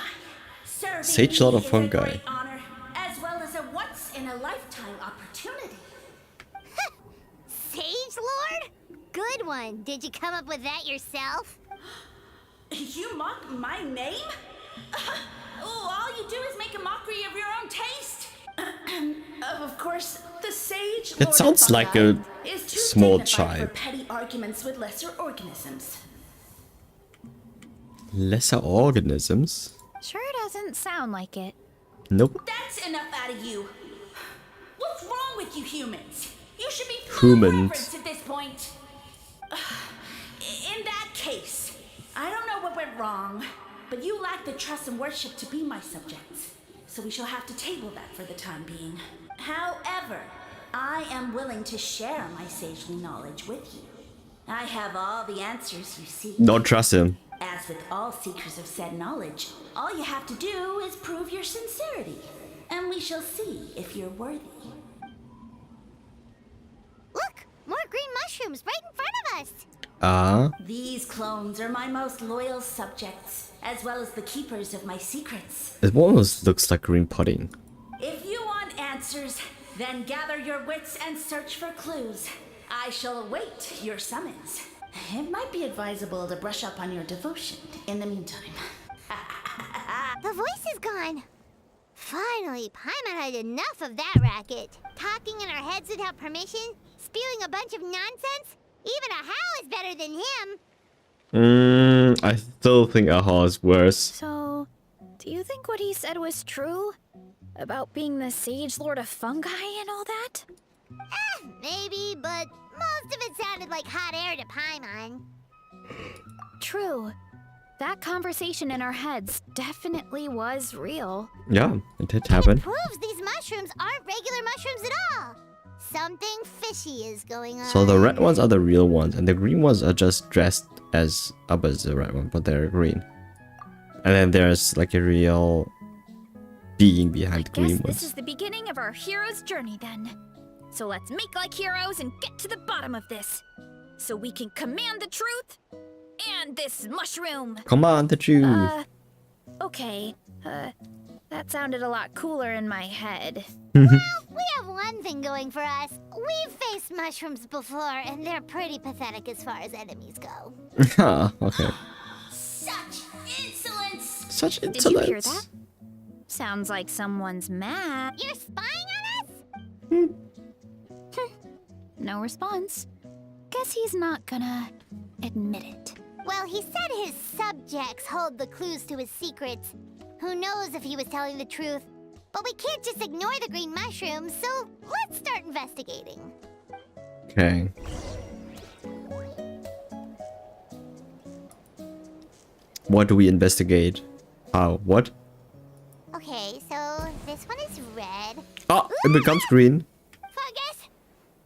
Serving Sage Lord of me is a Fungi. great honor, as well as a once-in-a-lifetime opportunity. Sage Lord? Good one. Did you come up with that yourself? You mock my name? All you do is make a mockery of your own taste. Of course, the Sage It Lord sounds of like Fungi a is too small dignified child. for petty arguments with lesser organisms. Lesser organisms? Sure doesn't sound like it. Nope. That's enough out of you. What's wrong with you humans? You should be full of Humans. reverence at this point. In that case, I don't know what went wrong, but you lack the trust and worship to be my subjects. So we shall have to table that for the time being. However, I am willing to share my sagely knowledge with you. I have all the answers you seek. Don't trust him. As with all seekers of said knowledge, all you have to do is prove your sincerity, and we shall see if you're worthy. Look, more green mushrooms right in front of us. These clones are my most loyal subjects, as well as the keepers of my secrets. It almost looks like green pudding. If you want answers, then gather your wits and search for clues. I shall await your summons. It might be advisable to brush up on your devotion in the meantime. The voice is gone. Finally, Paimon had enough of that racket. Talking in our heads without permission, spewing a bunch of nonsense. Even a How is better than him. I still think Aha is worse. So, do you think what he said was true? About being the Sage Lord of Fungi and all that? Maybe, but most of it sounded like hot air to Paimon. True. That conversation in our heads definitely was real. Yeah, it did happen. Proves these mushrooms aren't regular mushrooms at all. Something fishy is going on. So the red ones are the real ones, and the green ones are just dressed as up as the red one, but they're green. And then there's like a real being behind the green Guess ones. this is the beginning of our hero's journey then. So let's make like heroes and get to the bottom of this. So we can command the truth and this mushroom. Come on, the truth. Okay. That sounded a lot cooler in my head. We have one thing going for us. We've faced mushrooms before, and they're pretty pathetic as far as enemies go. Ah, okay. Such insolence! Such Did insolence. you hear that? Sounds like someone's mad. You're spying on us? No response. Guess he's not gonna admit it. Well, he said his subjects hold the clues to his secrets. Who knows if he was telling the truth? But we can't just ignore the green mushrooms, so let's start investigating. Okay. What do we investigate? How? What? Okay, so this one is red. Oh, it becomes green. Fungus!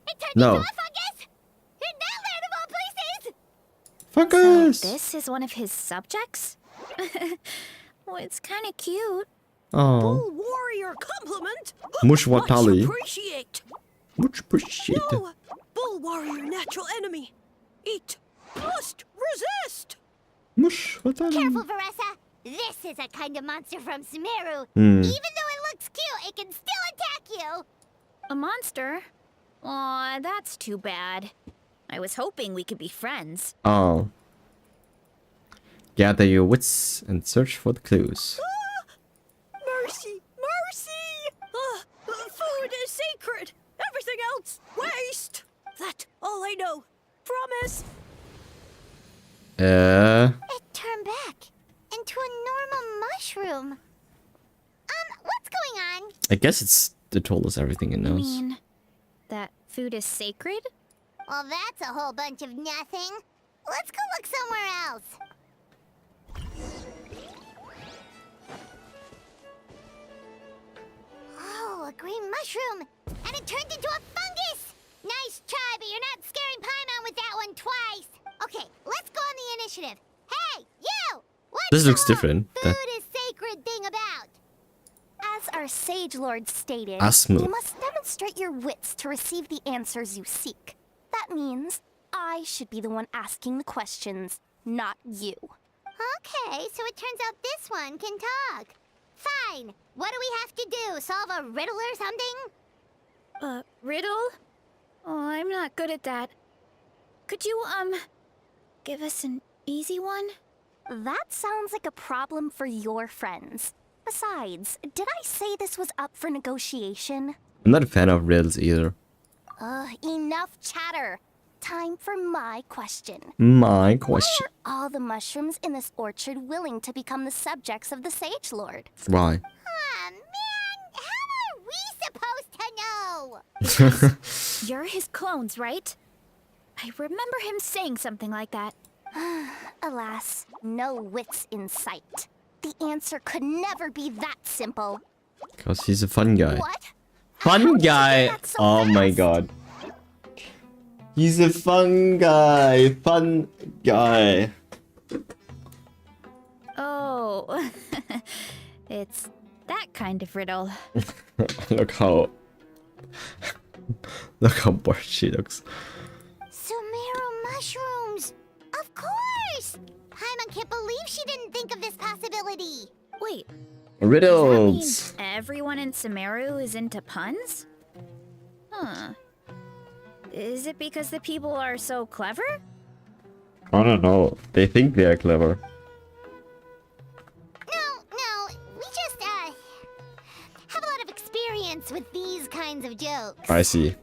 It turned No. into a fungus! In that land of all places! Fungus! So this is one of his subjects? Well, it's kind of cute. Oh, Warrior compliment. Much Watali. appreciate. Much appreciate. No, Bull Warrior natural enemy. Eat. Must resist. Much Watali. Careful, Veressa! This is a kind of monster from Sumeru. Hmm. Even though it looks cute, it can still attack you! A monster? Aw, that's too bad. I was hoping we could be friends. Oh. Gather your wits and search for the clues. Mercy, mercy. Food is sacred. Everything else, waste. That all I know. Promise. It turned back into a normal mushroom. What's going on? I guess it told us everything it You knows. mean that food is sacred? Well, that's a whole bunch of nothing. Let's go look somewhere else. Oh, a green mushroom! And it turned into a fungus! Nice try, but you're not scaring Paimon with that one twice. Okay, let's go on the initiative. Hey, you! What's This the looks whole different. Food is sacred thing about? As our Sage Lord stated, Asmu. you must demonstrate your wits to receive the answers you seek. That means I should be the one asking the questions, not you. Okay, so it turns out this one can talk. Fine. What do we have to do? Solve a riddle or something? Riddle? Oh, I'm not good at that. Could you, give us an easy one? That sounds like a problem for your friends. Besides, did I say this was up for negotiation? I'm not a fan of riddles either. Enough chatter. Time for my question. My question. Are all the mushrooms in this orchard willing to become the subjects of the Sage Lord? Why? Ah, man! How are we supposed to know? You're his clones, right? I remember him saying something like that. Alas, no wits in sight. The answer could never be that simple. Because he's a fun guy. What? Fun guy! that so Oh my fast? god. He's a fun guy. Fun guy. Oh, it's that kind of riddle. Look how... Look how bored she looks. Sumeru mushrooms! Of course! Paimon can't believe she didn't think of this possibility. Wait, Riddles! does that mean everyone in Sumeru is into puns? Huh. Is it because the people are so clever? I don't know. They think they are clever. No, we just, have a lot of experience with these kinds of jokes. I see.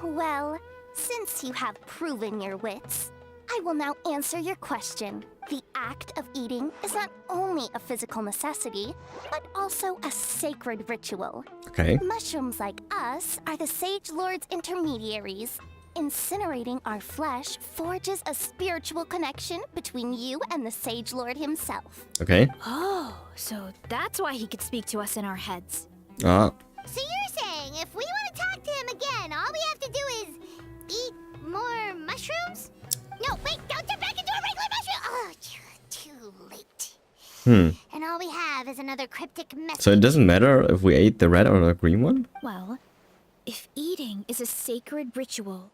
Well, since you have proven your wits, I will now answer your question. The act of eating is not only a physical necessity, but also a sacred ritual. Okay. Mushrooms like us are the Sage Lord's intermediaries. Incinerating our flesh forges a spiritual connection between you and the Sage Lord himself. Okay. Oh, so that's why he could speak to us in our heads. Ah. So you're saying if we want to talk to him again, all we have to do is eat more mushrooms? No, wait, don't turn back into a regular mushroom! Oh, too late. And all we have is another cryptic message. So it doesn't matter if we ate the red or the green one? Well, if eating is a sacred ritual,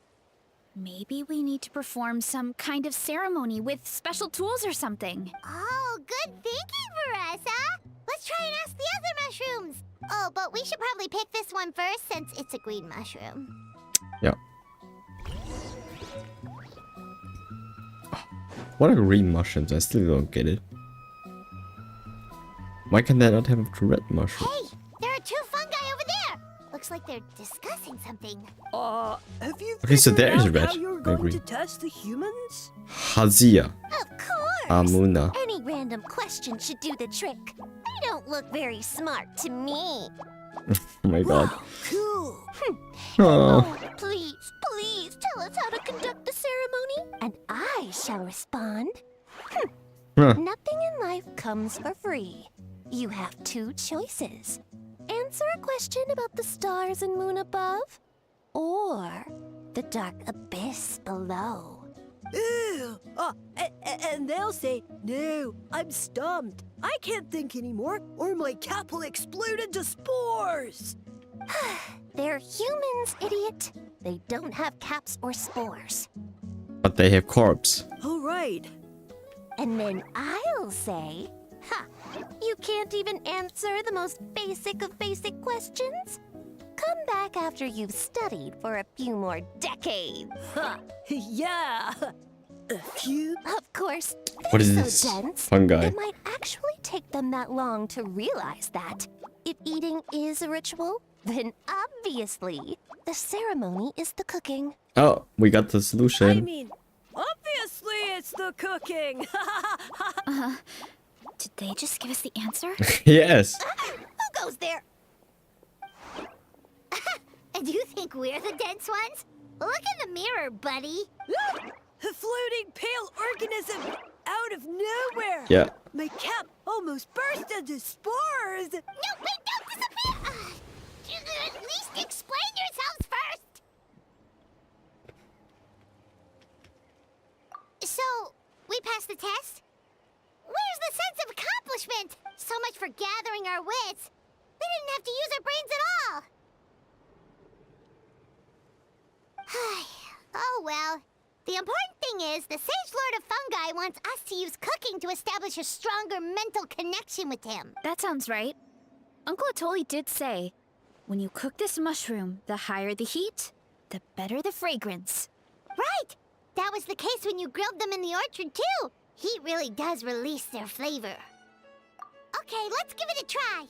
maybe we need to perform some kind of ceremony with special tools or something. Oh, good thinking, Veressa! Let's try and ask the other mushrooms! Oh, but we should probably pick this one first since it's a green mushroom. Yeah. What are green mushrooms? I still don't get it. Why can they not have red mushrooms? Hey, there are 2 fungi over there! Looks like they're discussing something. Have you Okay, so figured there is out red. how you're I going agree. to test the humans? Hazia. Of course! Amuna. Any random question should do the trick. They don't look very smart to me. Oh my god. Cool. Oh. Please, please tell us how to conduct the ceremony, and I shall respond. Huh. Nothing in life comes for free. You have 2 choices. Answer a question about the stars and moon above, or the dark abyss below. Ew. And they'll say, no, I'm stumped. I can't think anymore, or my cap will explode into spores. They're humans, idiot. They don't have caps or spores. But they have corpse. All right. And then I'll say, ha, you can't even answer the most basic of basic questions? Come back after you've studied for a few more decades. Ha. Yeah. A few. Of course. What is they're this? so dense, Fungi. it might actually take them that long to realize that. If eating is a ritual, then obviously the ceremony is the cooking. Oh, we got the I solution. mean, obviously it's the cooking. Did they just give us the answer? Yes. Who goes there? And you think we're the dense ones? Look in the mirror, buddy. A floating pale organism out of nowhere. Yeah. My cap almost burst into spores. No, wait, don't disappear! At least explain yourselves first! So, we passed the test? Where's the sense of accomplishment? So much for gathering our wits. We didn't have to use our brains at all. Oh well. The important thing is, the Sage Lord of Fungi wants us to use cooking to establish a stronger mental connection with him. That sounds right. Uncle Atoli did say, when you cook this mushroom, the higher the heat, the better the fragrance. Right! That was the case when you grilled them in the orchard, too. Heat really does release their flavor. Okay, let's give it a try.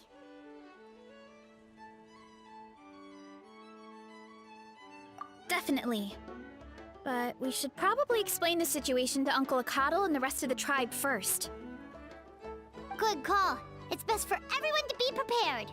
Definitely. But we should probably explain the situation to Uncle Akadal and the rest of the tribe first. Good call. It's best for everyone to be prepared.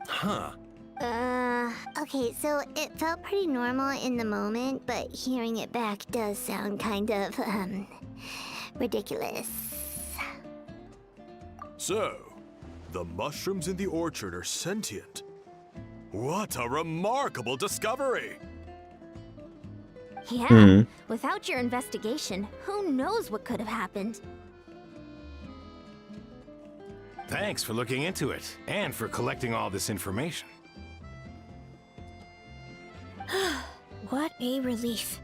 Huh. Okay, so it felt pretty normal in the moment, but hearing it back does sound kind of, ridiculous. So, The mushrooms in the orchard are sentient. What a remarkable discovery! Yeah, without your investigation, who knows what could have happened? Thanks for looking into it, and for collecting all this information. What a relief.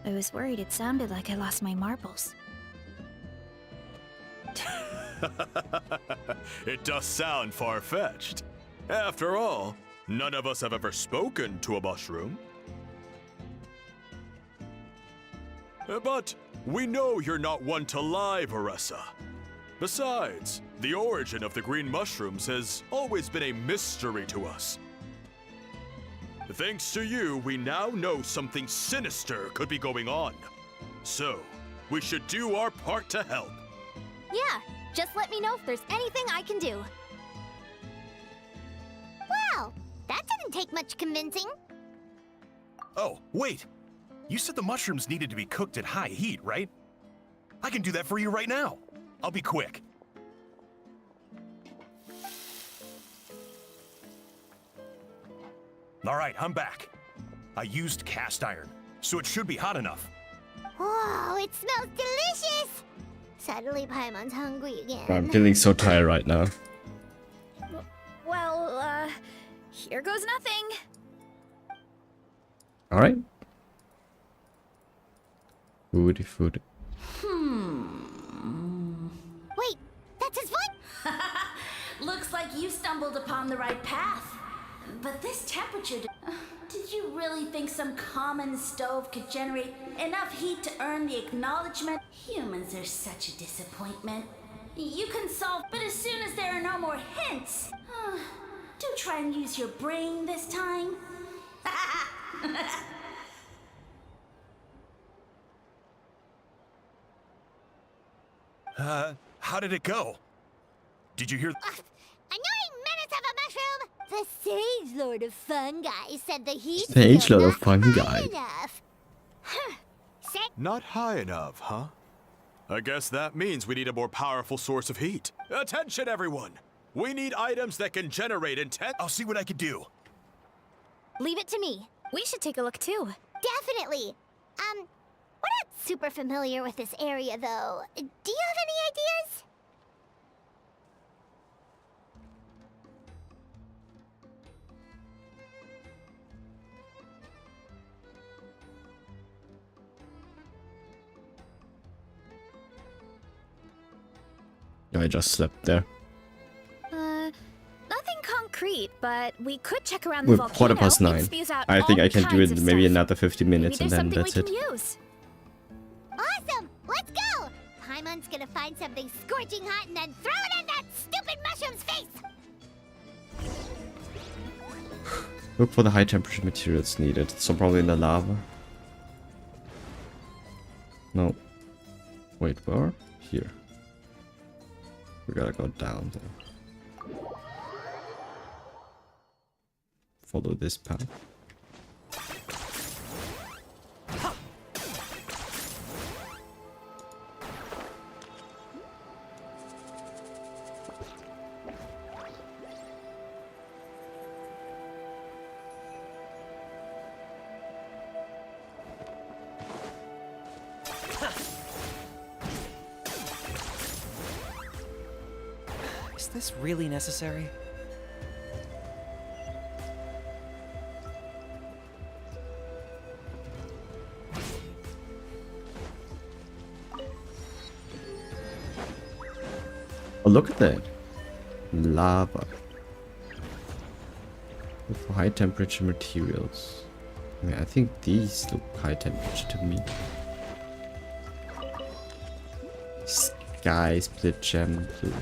I was worried it sounded like I lost my marbles. It does sound far-fetched. After all, none of us have ever spoken to a mushroom. But we know you're not one to lie, Varessa. Besides, the origin of the green mushrooms has always been a mystery to us. Thanks to you, we now know something sinister could be going on. So, we should do our part to help. Yeah, just let me know if there's anything I can do. Wow, that didn't take much convincing. Oh, wait. You said the mushrooms needed to be cooked at high heat, right? I can do that for you right now. I'll be quick. All right, I'm back. I used cast iron, so it should be hot enough. Whoa, it smells delicious! Suddenly Paimon's hungry again. I'm feeling so tired right now. Well, here goes nothing. Alright. Food. Wait, that's his foot? Looks like you stumbled upon the right path. But this temperature... Did you really think some common stove could generate enough heat to earn the acknowledgement? Humans are such a disappointment. You can solve, but as soon as there are no more hints... do try and use your brain this time. How did it go? Did you hear? Annoying menace of a mushroom! The Sage Lord of Fungi said the heat Sage Lord of not Fungi. high enough. Not high enough, huh? I guess that means we need a more powerful source of heat. Attention, everyone! We need items that can generate intense... I'll see what I can do. Leave it to me. We should take a look too. Definitely. We're not super familiar with this area, though. Do you have any ideas? I just slept there. Nothing concrete, but we could check around the With volcano. 9:15. It spews out I think all I can do kinds it of maybe stuff. another 50 minutes Maybe and there's then something that's we it. can use. Awesome! Let's go! Paimon's gonna find something scorching hot and then throw it in that stupid mushroom's face! Look for the high temperature materials needed. So probably in the lava. No. Wait, where? Here. We gotta go down there. Follow this path. Is this really necessary? Oh, look at that. Lava. Look for high temperature materials. I mean, I think these look high temperature to me. Sky split gem plume.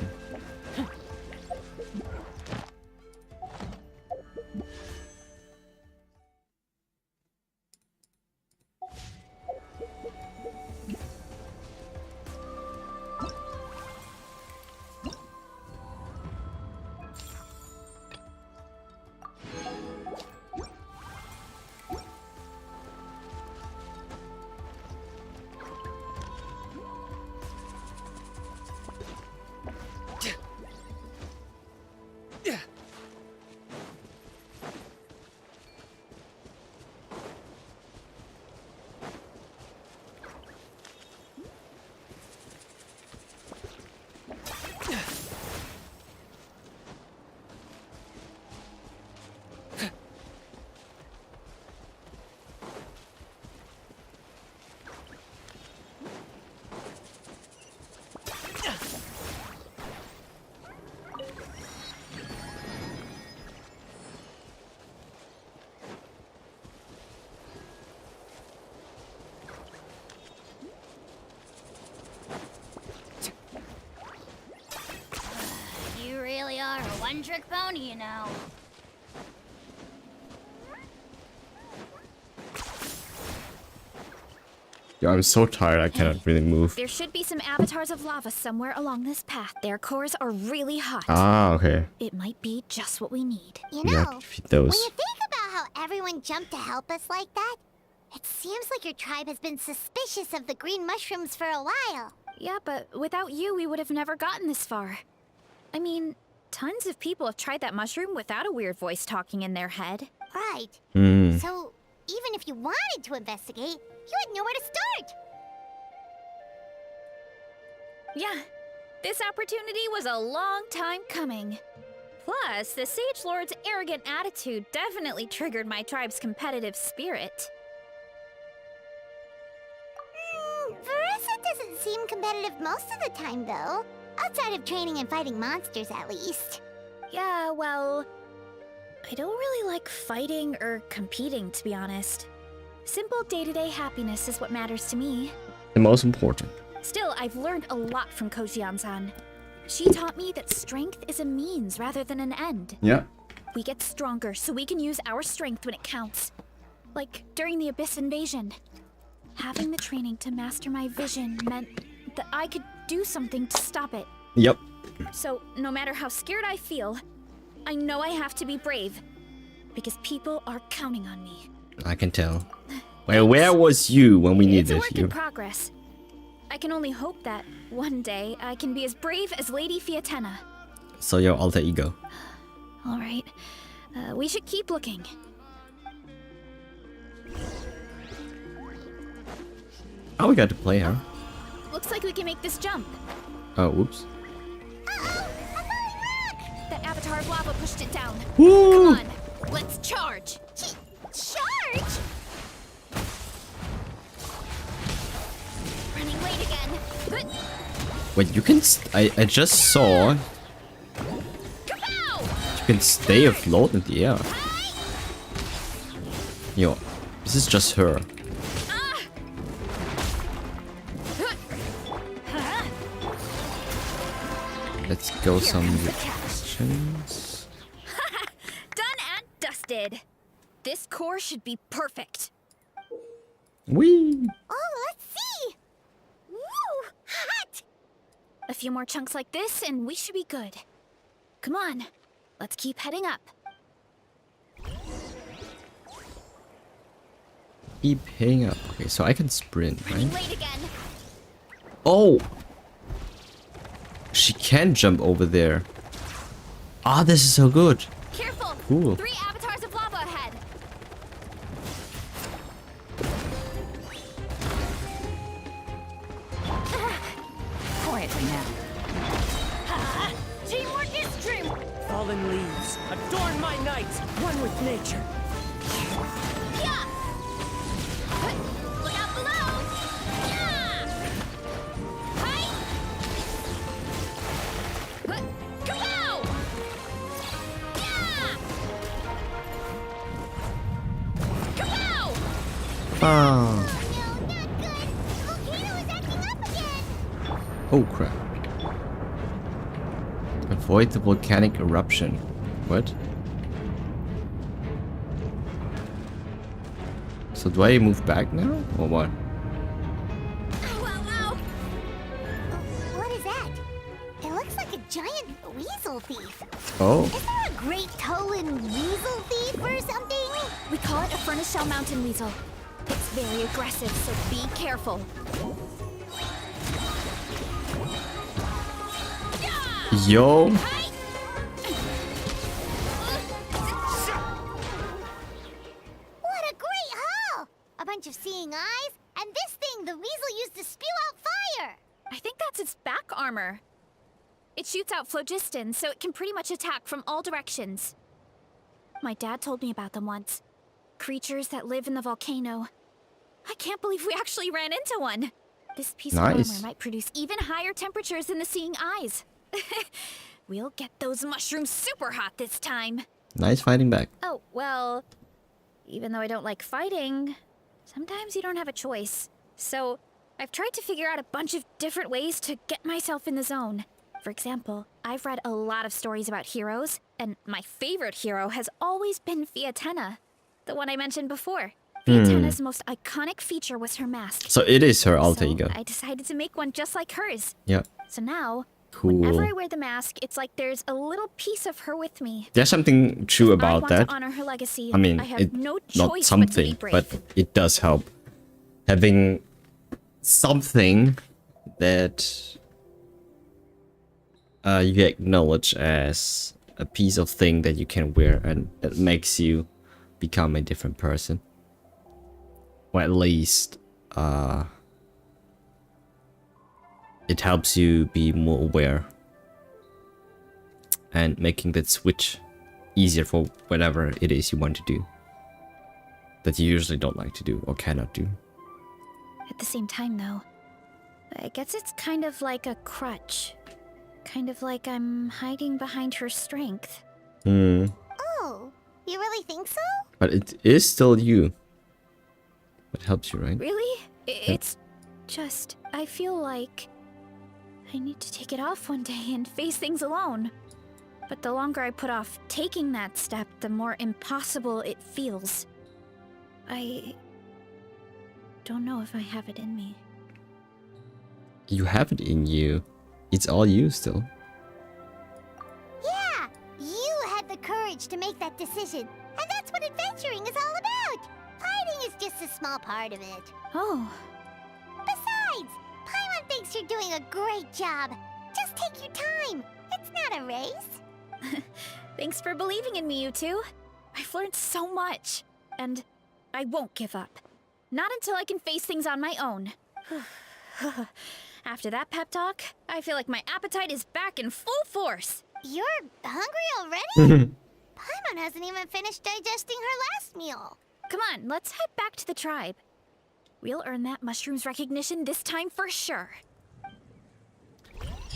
one-trick pony, you know. Yo, I'm so tired, I cannot really move. There should be some avatars of lava somewhere along this path. Their cores are really hot. Ah, okay. It might be just what we need. You We know, have to defeat those. when you think about how everyone jumped to help us like that, it seems like your tribe has been suspicious of the green mushrooms for a while. Yeah, but without you, we would have never gotten this far. I mean, tons of people have tried that mushroom without a weird voice talking in their head. Right. Hmm. So, even if you wanted to investigate, you had nowhere to start. Yeah, this opportunity was a long time coming. Plus, the Sage Lord's arrogant attitude definitely triggered my tribe's competitive spirit. Verissa doesn't seem competitive most of the time, though. Outside of training and fighting monsters, at least. Yeah, well, I don't really like fighting or competing, to be honest. Simple day-to-day happiness is what matters to me. The most important. Still, I've learned a lot from Kojian-san. She taught me that strength is a means rather than an end. Yeah. We get stronger so we can use our strength when it counts. Like during the Abyss invasion. Having the training to master my vision meant that I could do something to stop it. Yep. So, no matter how scared I feel, I know I have to be brave. Because people are counting on me. I can tell. Well, where was you when we It's a needed work you? in progress. I can only hope that one day I can be as brave as Lady Fiatena. So your alter ego. All right, we should keep looking. Oh, we got to play her. Looks like we can make this jump. Oh, whoops. That avatar of lava pushed it down. Woo! Come on, let's charge. Charge? Running late again. But Wait, you can. I just saw. kapow! You can stay afloat in the air. Yo, this is just her. Let's go some directions. Done and dusted. This core should be perfect. Whee! Oh, let's see. Woo! Hot! A few more chunks like this and we should be good. Come on, let's keep heading up. Keep hitting up. Okay, so I can sprint, Running right? late again. Oh! She can jump over there. Ah, this is so good. Careful! Cool. 3 avatars of lava ahead. Quietly now. Teamwork is dream. Fallen leaves, adorn my nights, one with nature. Yeah! Look out below! Yeah! Hi! Kapow! Yeah! Kapow! Ah. No, not good. The volcano is acting up again. Oh crap. Avoid the volcanic eruption. What? So do I move back now? Or what? Wow! What is that? It looks like a giant weasel thief. Oh. Is there a great Tolan weasel thief or something? We call it a furnace shell mountain weasel. It's very aggressive, so be careful. Yo. What a great haul! A bunch of seeing eyes, and this thing the weasel used to spew out fire! I think that's its back armor. It shoots out phlogiston, so it can pretty much attack from all directions. My dad told me about them once. Creatures that live in the volcano. I can't believe we actually ran into one. This piece of Nice. armor might produce even higher temperatures than the seeing eyes. We'll get those mushrooms super hot this time. Nice fighting back. Oh, well, even though I don't like fighting, sometimes you don't have a choice. So, I've tried to figure out a bunch of different ways to get myself in the zone. For example, I've read a lot of stories about heroes, And my favorite hero has always been Fiatenna, the one I mentioned before. Fiatenna's most iconic feature was her mask. So it is her alter So ego. I decided to make one just like hers. Yeah. So now, Cool. whenever I wear the mask, it's like there's a little piece of her with me. There's something true I about want that. to honor her legacy. I mean, I have it's no not choice something, but to be but brave. it does help. Having something that you acknowledge as a piece of thing that you can wear and that makes you become a different person. Or at least, it helps you be more aware. And making that switch easier for whatever it is you want to do. That you usually don't like to do or cannot do. At the same time, though, I guess it's kind of like a crutch. Kind of like I'm hiding behind her strength. Hmm. Oh, you really think so? But it is still you. It helps you, right? Really? It's just, I feel like I need to take it off one day and face things alone. But the longer I put off taking that step, the more impossible it feels. I don't know if I have it in me. You have it in you. It's all you still. Yeah, you had the courage to make that decision. And that's what adventuring is all about. Fighting is just a small part of it. Oh, Besides, Paimon thinks you're doing a great job. Just take your time. It's not a race. thanks for believing in me, you two. I've learned so much. And I won't give up. Not until I can face things on my own. After that pep talk, I feel like my appetite is back in full force. You're hungry already? Paimon hasn't even finished digesting her last meal. Come on, let's head back to the tribe. We'll earn that mushroom's recognition this time for sure.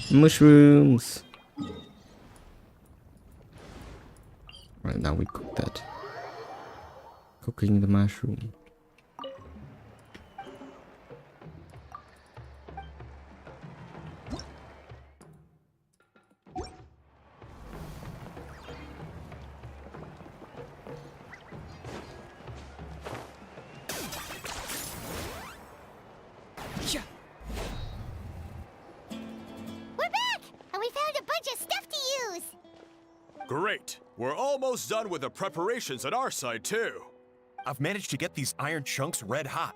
Mushrooms. Right now we cook that. Cooking the mushroom. We're back! And we found a bunch of stuff to use! Great. We're almost done with the preparations on our side, too. I've managed to get these iron chunks red hot.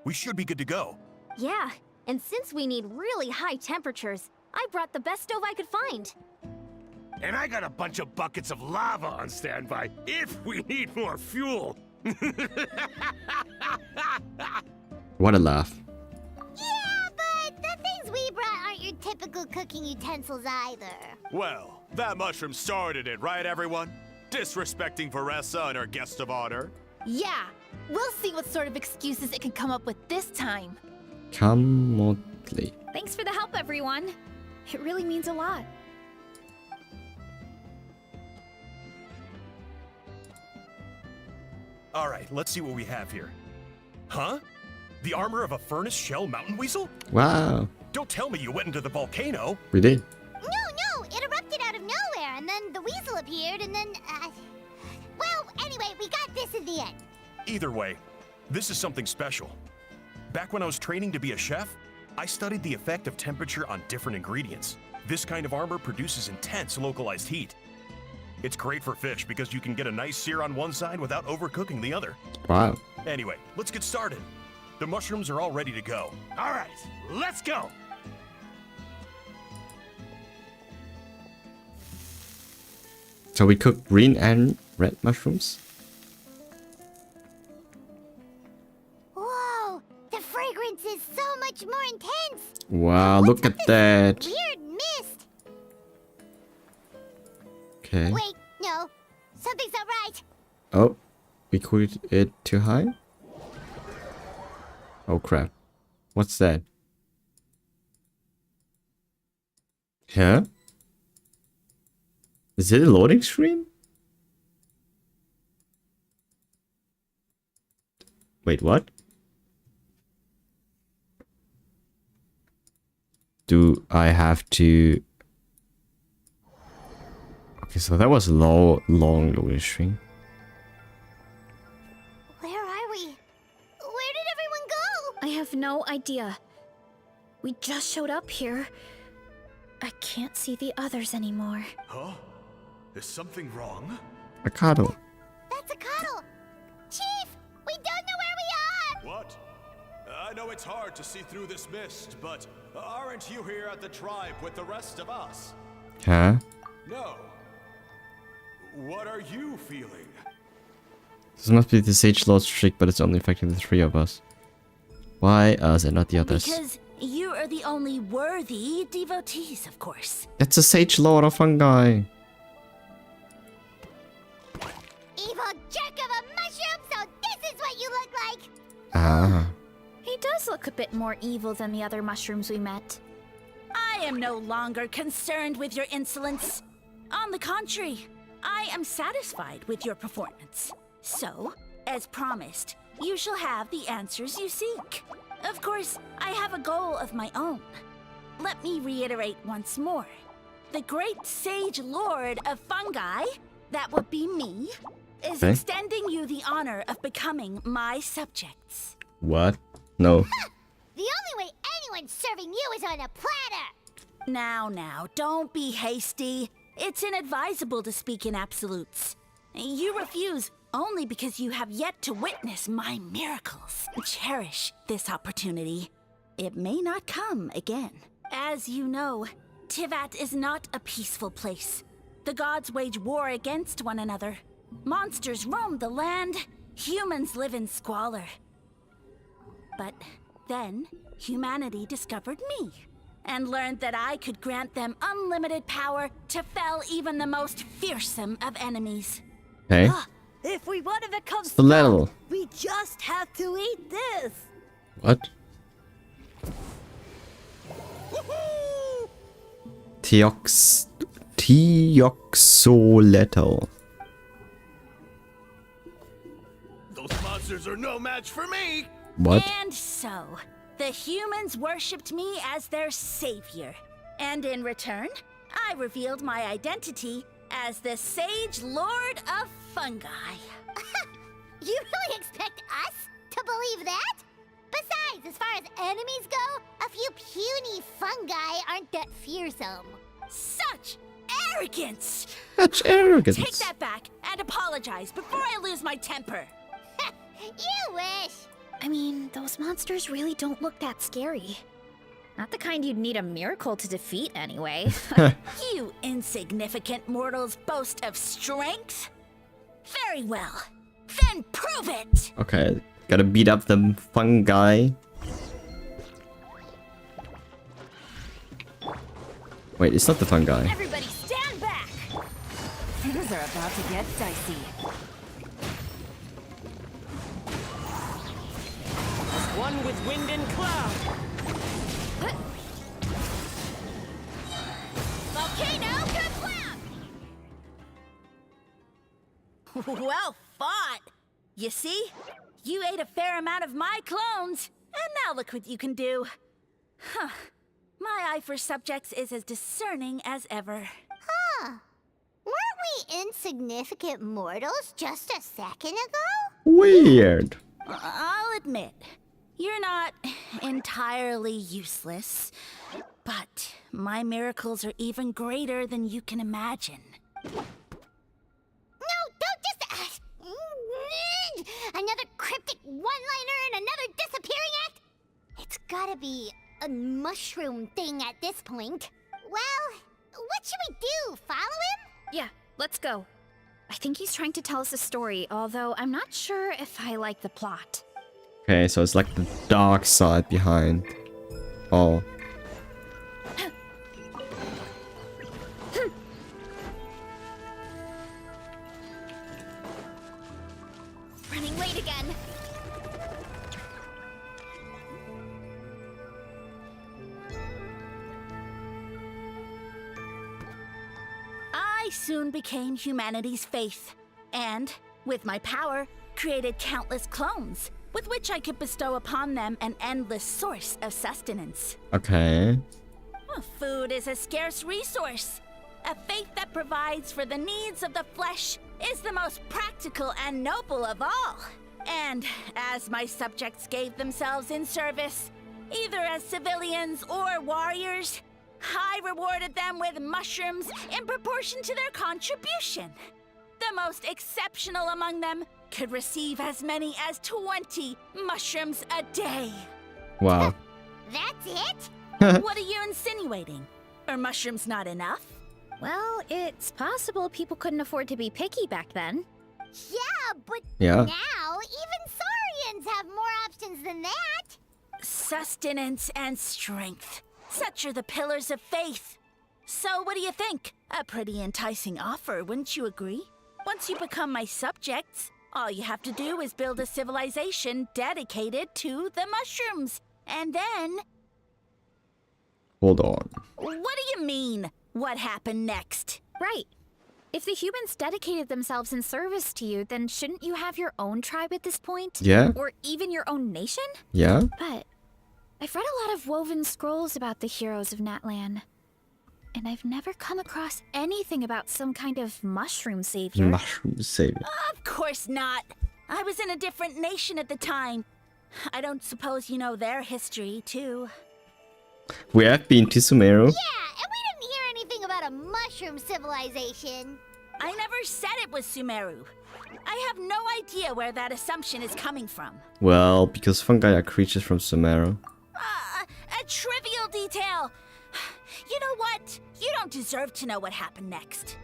We should be good to go. Yeah, and since we need really high temperatures, I brought the best stove I could find. And I got a bunch of buckets of lava on standby if we need more fuel. What a laugh. Yeah, but the things we brought aren't your typical cooking utensils either. Well, that mushroom started it, right, everyone? Disrespecting Varessa and her guest of honor. Yeah, we'll see what sort of excuses it can come up with this time. Kamotli. Thanks for the help, everyone. It really means a lot. All right, let's see what we have here. Huh? The armor of a furnace shell mountain weasel? Wow. Don't tell me you went into the volcano. We did. No, it erupted out of nowhere, and then the weasel appeared, and then, well, anyway, we got this in the end. Either way, this is something special. Back when I was training to be a chef, I studied the effect of temperature on different ingredients. This kind of armor produces intense localized heat. It's great for fish because you can get a nice sear on one side without overcooking the other. Wow. Anyway, let's get started. The mushrooms are all ready to go. All right, let's go. So we cook green and red mushrooms. Whoa, the fragrance is so much more intense. Wow, look at that. Weird mist. Okay. Wait, no, something's not right. Oh, we cooked it too high? Oh crap. What's that? Huh? Is it a loading screen? Wait, what? Do I have to... Okay, so that was a long loading screen. Where are we? Where did everyone go? I have no idea. We just showed up here. I can't see the others anymore. Huh? Is something wrong? Ricardo. That's a cuddle. Chief, we don't know where we are. What? I know it's hard to see through this mist, but aren't you here at the tribe with the rest of us? Huh? No. What are you feeling? This must be the Sage Lord's trick, but it's only affecting the 3 of us. Why us and not the others? Because you are the only worthy devotees, of course. It's a Sage Lord of fungi. Evil jerk of a mushroom, so this is what you look like. Ah. He does look a bit more evil than the other mushrooms we met. I am no longer concerned with your insolence. On the contrary, I am satisfied with your performance. So, as promised, you shall have the answers you seek. Of course, I have a goal of my own. Let me reiterate once more. The great Sage Lord of Fungi, that would be me, is Okay. extending you the honor of becoming my subjects. What? No. The only way anyone's serving you is on a platter. Now, don't be hasty. It's inadvisable to speak in absolutes. You refuse only because you have yet to witness my miracles. Cherish this opportunity. It may not come again. As you know, Tivat is not a peaceful place. The gods wage war against one another. Monsters roam the land. Humans live in squalor. But then, humanity discovered me, and learned that I could grant them unlimited power to fell even the most fearsome of enemies. Okay. If we want to become The level. strong, we just have to eat this. What? Teoxoleto. Those monsters are no match for me. What? And so, the humans worshipped me as their savior. And in return, I revealed my identity as the Sage Lord of Fungi. You really expect us to believe that? Besides, as far as enemies go, a few puny fungi aren't that fearsome. Such arrogance! Such arrogance. Take that back and apologize before I lose my temper. You wish. I mean, those monsters really don't look that scary. Not the kind you'd need a miracle to defeat, anyway. You insignificant mortals boast of strength? Very well. Then prove it! Okay, gotta beat up the fungi. Wait, it's not the fungi. Everybody stand back! Things are about to get dicey. One with wind and cloud. Volcano Kablam! Well fought! You see? You ate a fair amount of my clones, and now look what you can do. Huh. My eye for subjects is as discerning as ever. Huh. Weren't we insignificant mortals just a second ago? Weird. I'll admit, you're not entirely useless, but my miracles are even greater than you can imagine. No, don't just... another cryptic one-liner and another disappearing act? It's gotta be a mushroom thing at this point. Well, what should we do? Follow him? Yeah, let's go. I think he's trying to tell us a story, although I'm not sure if I like the plot. Okay, so it's like the dark side behind. Oh. Running late again. I soon became humanity's faith, and, with my power, created countless clones, with which I could bestow upon them an endless source of sustenance. Okay. Well, food is a scarce resource, A faith that provides for the needs of the flesh is the most practical and noble of all. And as my subjects gave themselves in service, either as civilians or warriors, I rewarded them with mushrooms in proportion to their contribution. The most exceptional among them could receive as many as 20 mushrooms a day. Wow. That's it? What are you insinuating? Are mushrooms not enough? Well, it's possible people couldn't afford to be picky back then. Yeah, but Yeah. now even Saurians have more options than that. Sustenance and strength. Such are the pillars of faith. So what do you think? A pretty enticing offer, wouldn't you agree? Once you become my subjects, all you have to do is build a civilization dedicated to the mushrooms. And then... Hold on. What do you mean? What happened next? Right. If the humans dedicated themselves in service to you, then shouldn't you have your own tribe at this point? Yeah. Or even your own nation? Yeah. But I've read a lot of woven scrolls about the heroes of Natlan. And I've never come across anything about some kind of mushroom savior. Mushroom savior. Of course not. I was in a different nation at the time. I don't suppose you know their history, too. We have been to Sumeru. Yeah, and we didn't hear anything about a mushroom civilization. I never said it was Sumeru. I have no idea where that assumption is coming from. Well, because fungi are creatures from Sumeru. A trivial detail. You know what? You don't deserve to know what happened next.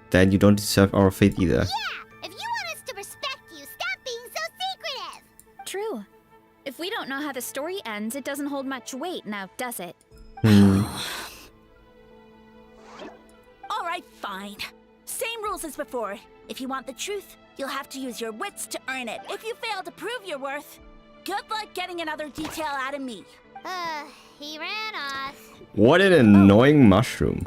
Then you don't deserve our faith either. Yeah, if you want us to respect you, stop being so secretive. True. If we don't know how the story ends, it doesn't hold much weight now, does it? All right, fine. Same rules as before. If you want the truth, you'll have to use your wits to earn it. If you fail to prove your worth, good luck getting another detail out of me. He ran off. What an annoying mushroom.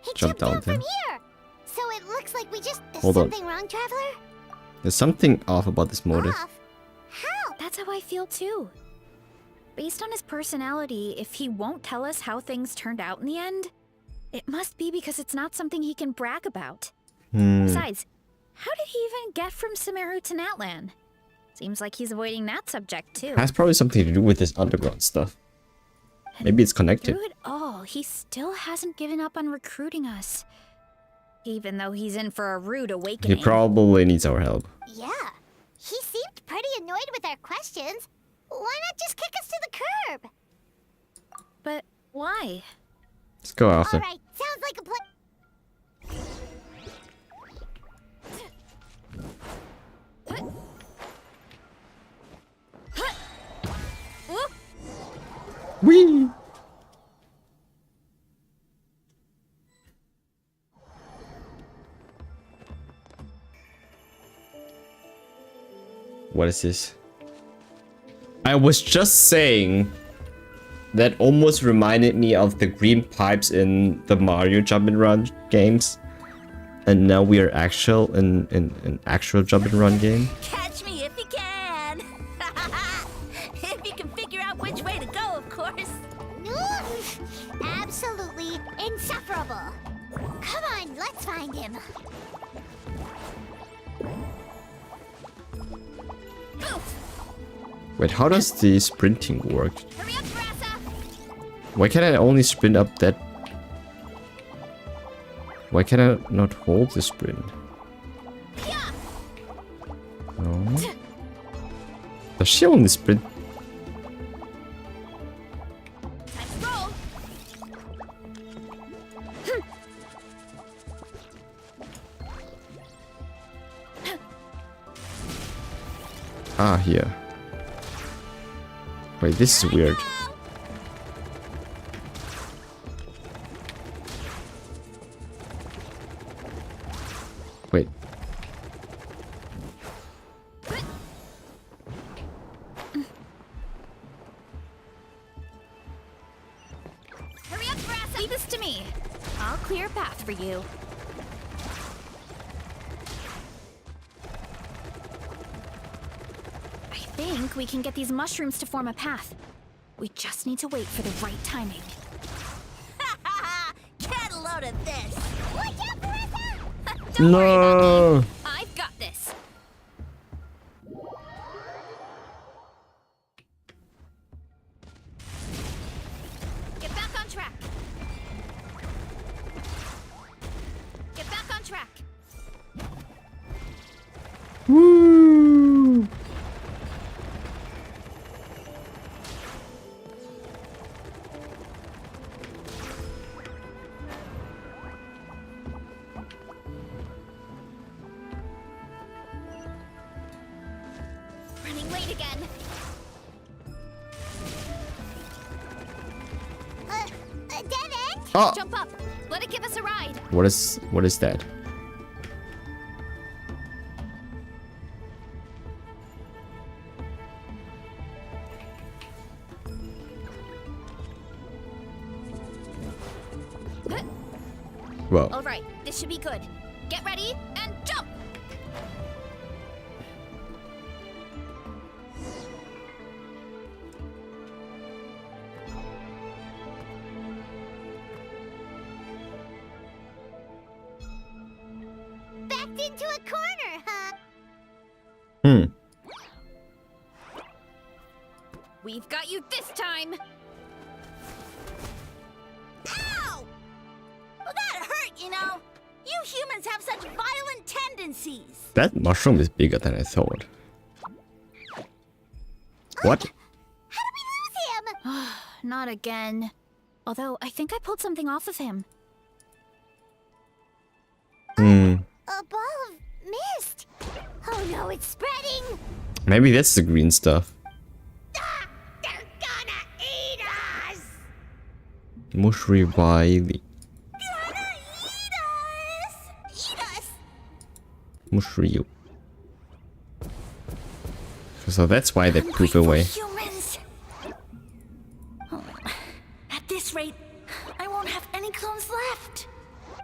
He Jump jumped down down from there. here. So it looks like we just... Is Hold on. something wrong, Traveler? There's something off about this motive. Off? How? That's how I feel too. Based on his personality, if he won't tell us how things turned out in the end, it must be because it's not something he can brag about. Besides, how did he even get from Sumeru to Natlan? Seems like he's avoiding that subject too. Has probably something to do with this underground stuff. Maybe it's connected. Through it all, he still hasn't given up on recruiting us. Even though he's in for a rude He awakening. probably needs our help. Yeah. He seemed pretty annoyed with our questions. Why not just kick us to the curb? But why? Let's go after. Alright, sounds like a plan. Whee! What is this? I was just saying that almost reminded me of the green pipes in the Mario jump and run games. And now we are actual in an actual jump and run game. Catch me if you can. If you can figure out which way to go, of course. Oof. Absolutely insufferable. Come on, let's find him. Wait, how does the sprinting work? Hurry up, Brassa. Why can I only sprint up that? Why can I not hold the sprint? No. Does she only sprint? Let's go. Ah, here. Wait, this is weird. Wait. Hurry up, Brassa! Leave this to me. I'll clear a path for you. think we can get these mushrooms to form a path. We just need to wait for the right timing. Get a load of this. Watch out, Marissa! Don't worry about No. me. I've got this. Get back on track. Get back on track. Woo! Running late again. Dead end? Oh, Jump up. Let it give us a ride. what is that? Whoa. All right, this should be good. Get ready and jump. Backed into a corner, huh? Hmm. We've got you this time. Ow! Well, that hurt, you know. You humans have such violent tendencies. That mushroom is bigger than I thought. What? How did we lose him? Not again. Although I think I pulled something off of him. Hmm. A ball of mist. Oh no, it's spreading. Maybe that's the green stuff. Ah, they're gonna eat us. Mushri Wiley. Gonna eat us. Eat us. Mushri. So that's why they poop away. Humans. Oh, at this rate, I won't have any clones left.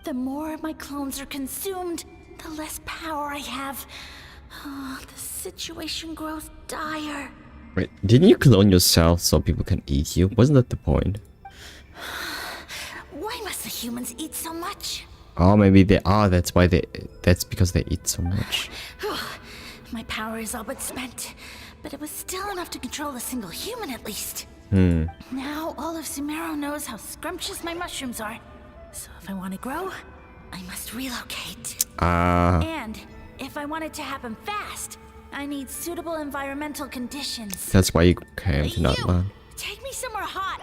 The more my clones are consumed, the less power I have. Oh, the situation grows dire. Wait, didn't you clone yourself so people can eat you? Wasn't that the point? Why must the humans eat so much? Oh, maybe they are. That's why they. That's because they eat so much. My power is all but spent, but it was still enough to control a single human at least. Hmm. Now all of Sumero knows how scrumptious my mushrooms are. So if I want to grow, I must relocate. Ah. And if I want it to happen fast, I need suitable environmental conditions. That's why you came to Nutland. Take me somewhere hot.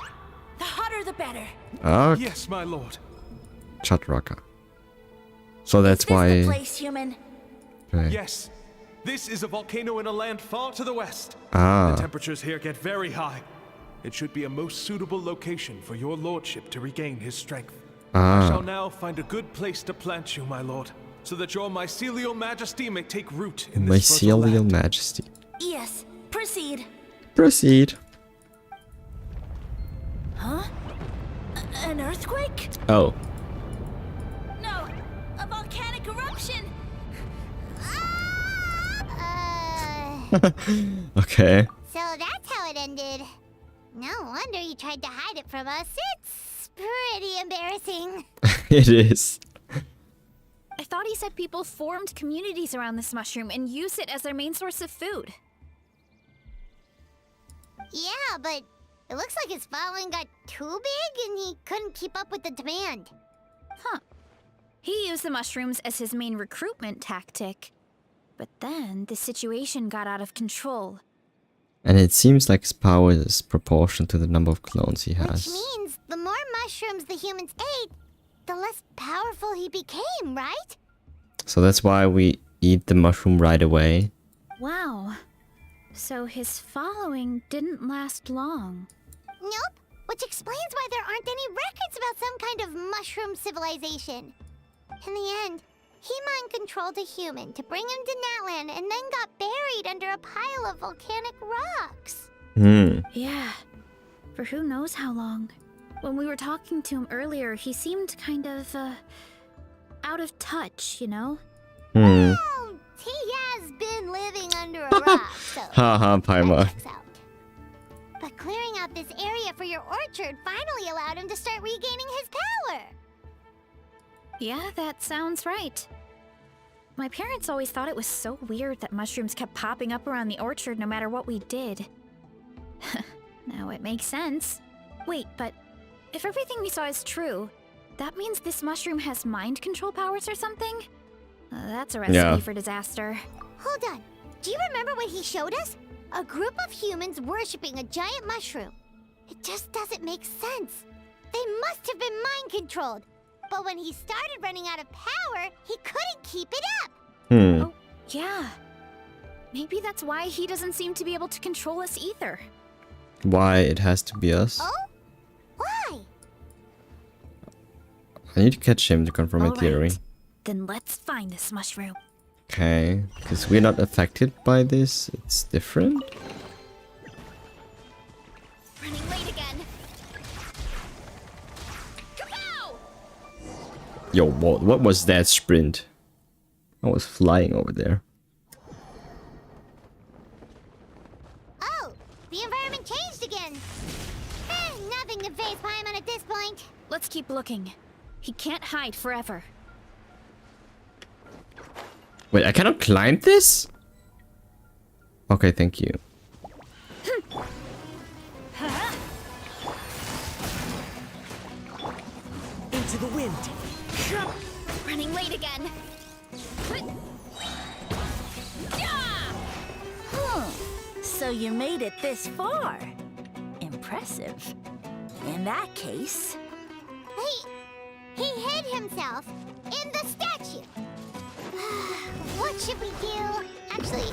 The hotter the better. Okay. Yes, my lord. Chatraka. So that's Is this why. the place, human? Okay. Yes. This is a volcano in a land far to the west. Ah. The temperatures here get very high. It should be a most suitable location for your lordship to regain his strength. I shall now find a good place to plant you, my lord, so that your mycelial majesty may take root in this fertile Mycelial land. Majesty. Yes, proceed. Proceed. Huh? An earthquake? Oh. No, a volcanic eruption. Okay. So that's how it ended. No wonder you tried to hide it from us. It's pretty embarrassing. It is. I thought he said people formed communities around this mushroom and used it as their main source of food. Yeah, but it looks like his following got too big and he couldn't keep up with the demand. Huh. He used the mushrooms as his main recruitment tactic. But then the situation got out of control. And it seems like his power is proportional to the number of clones he Which has. means the more mushrooms the humans ate, the less powerful he became, right? So that's why we eat the mushroom right away. Wow. So his following didn't last long. Nope. Which explains why there aren't any records about some kind of mushroom civilization. In the end, he mind-controlled a human to bring him to Natlan and then got buried under a pile of volcanic rocks. Hmm. Yeah. For who knows how long. When we were talking to him earlier, he seemed kind of, out of touch, you know? Hmm. Oh, he has been living under a rock. So Haha, that Paimon. checks out. But clearing out this area for your orchard finally allowed him to start regaining his power. Yeah, that sounds right. My parents always thought it was so weird that mushrooms kept popping up around the orchard no matter what we did. Now it makes sense. Wait, but if everything we saw is true, that means this mushroom has mind control powers or something? That's a recipe Yeah. for disaster. Hold on. Do you remember what he showed us? A group of humans worshipping a giant mushroom. It just doesn't make sense. They must have been mind controlled. But when he started running out of power, he couldn't keep it up. Oh, yeah. Maybe that's why he doesn't seem to be able to control us either. Why it has to be us? Oh? Why? I need to catch him to confirm my All theory. right. Then let's find this mushroom. Okay, because we're not affected by this. It's different. Running late again. Kapow! Yo, what was that sprint? I was flying over there. Oh, the environment changed again. Nothing to face Paimon at this point. Let's keep looking. He can't hide forever. Wait, I cannot climb this? Okay, thank you. Into the wind. Running late again. So you made it this far. Impressive. In that case, He hid himself in the statue. What should we do? Actually,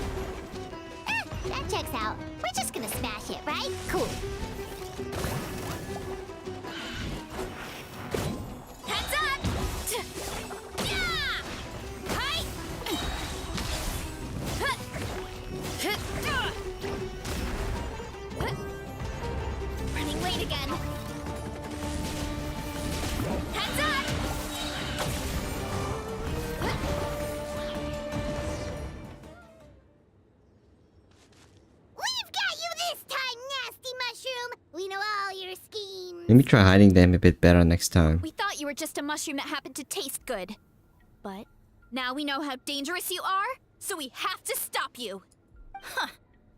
that checks out. We're just gonna smash it, right? Cool. Heads up! Yeah! Hi! Running late again. Heads up! We've got you this time, nasty mushroom. We know all your schemes. Let me try hiding them a bit better next time. We thought you were just a mushroom that happened to taste good. But now we know how dangerous you are, so we have to stop you.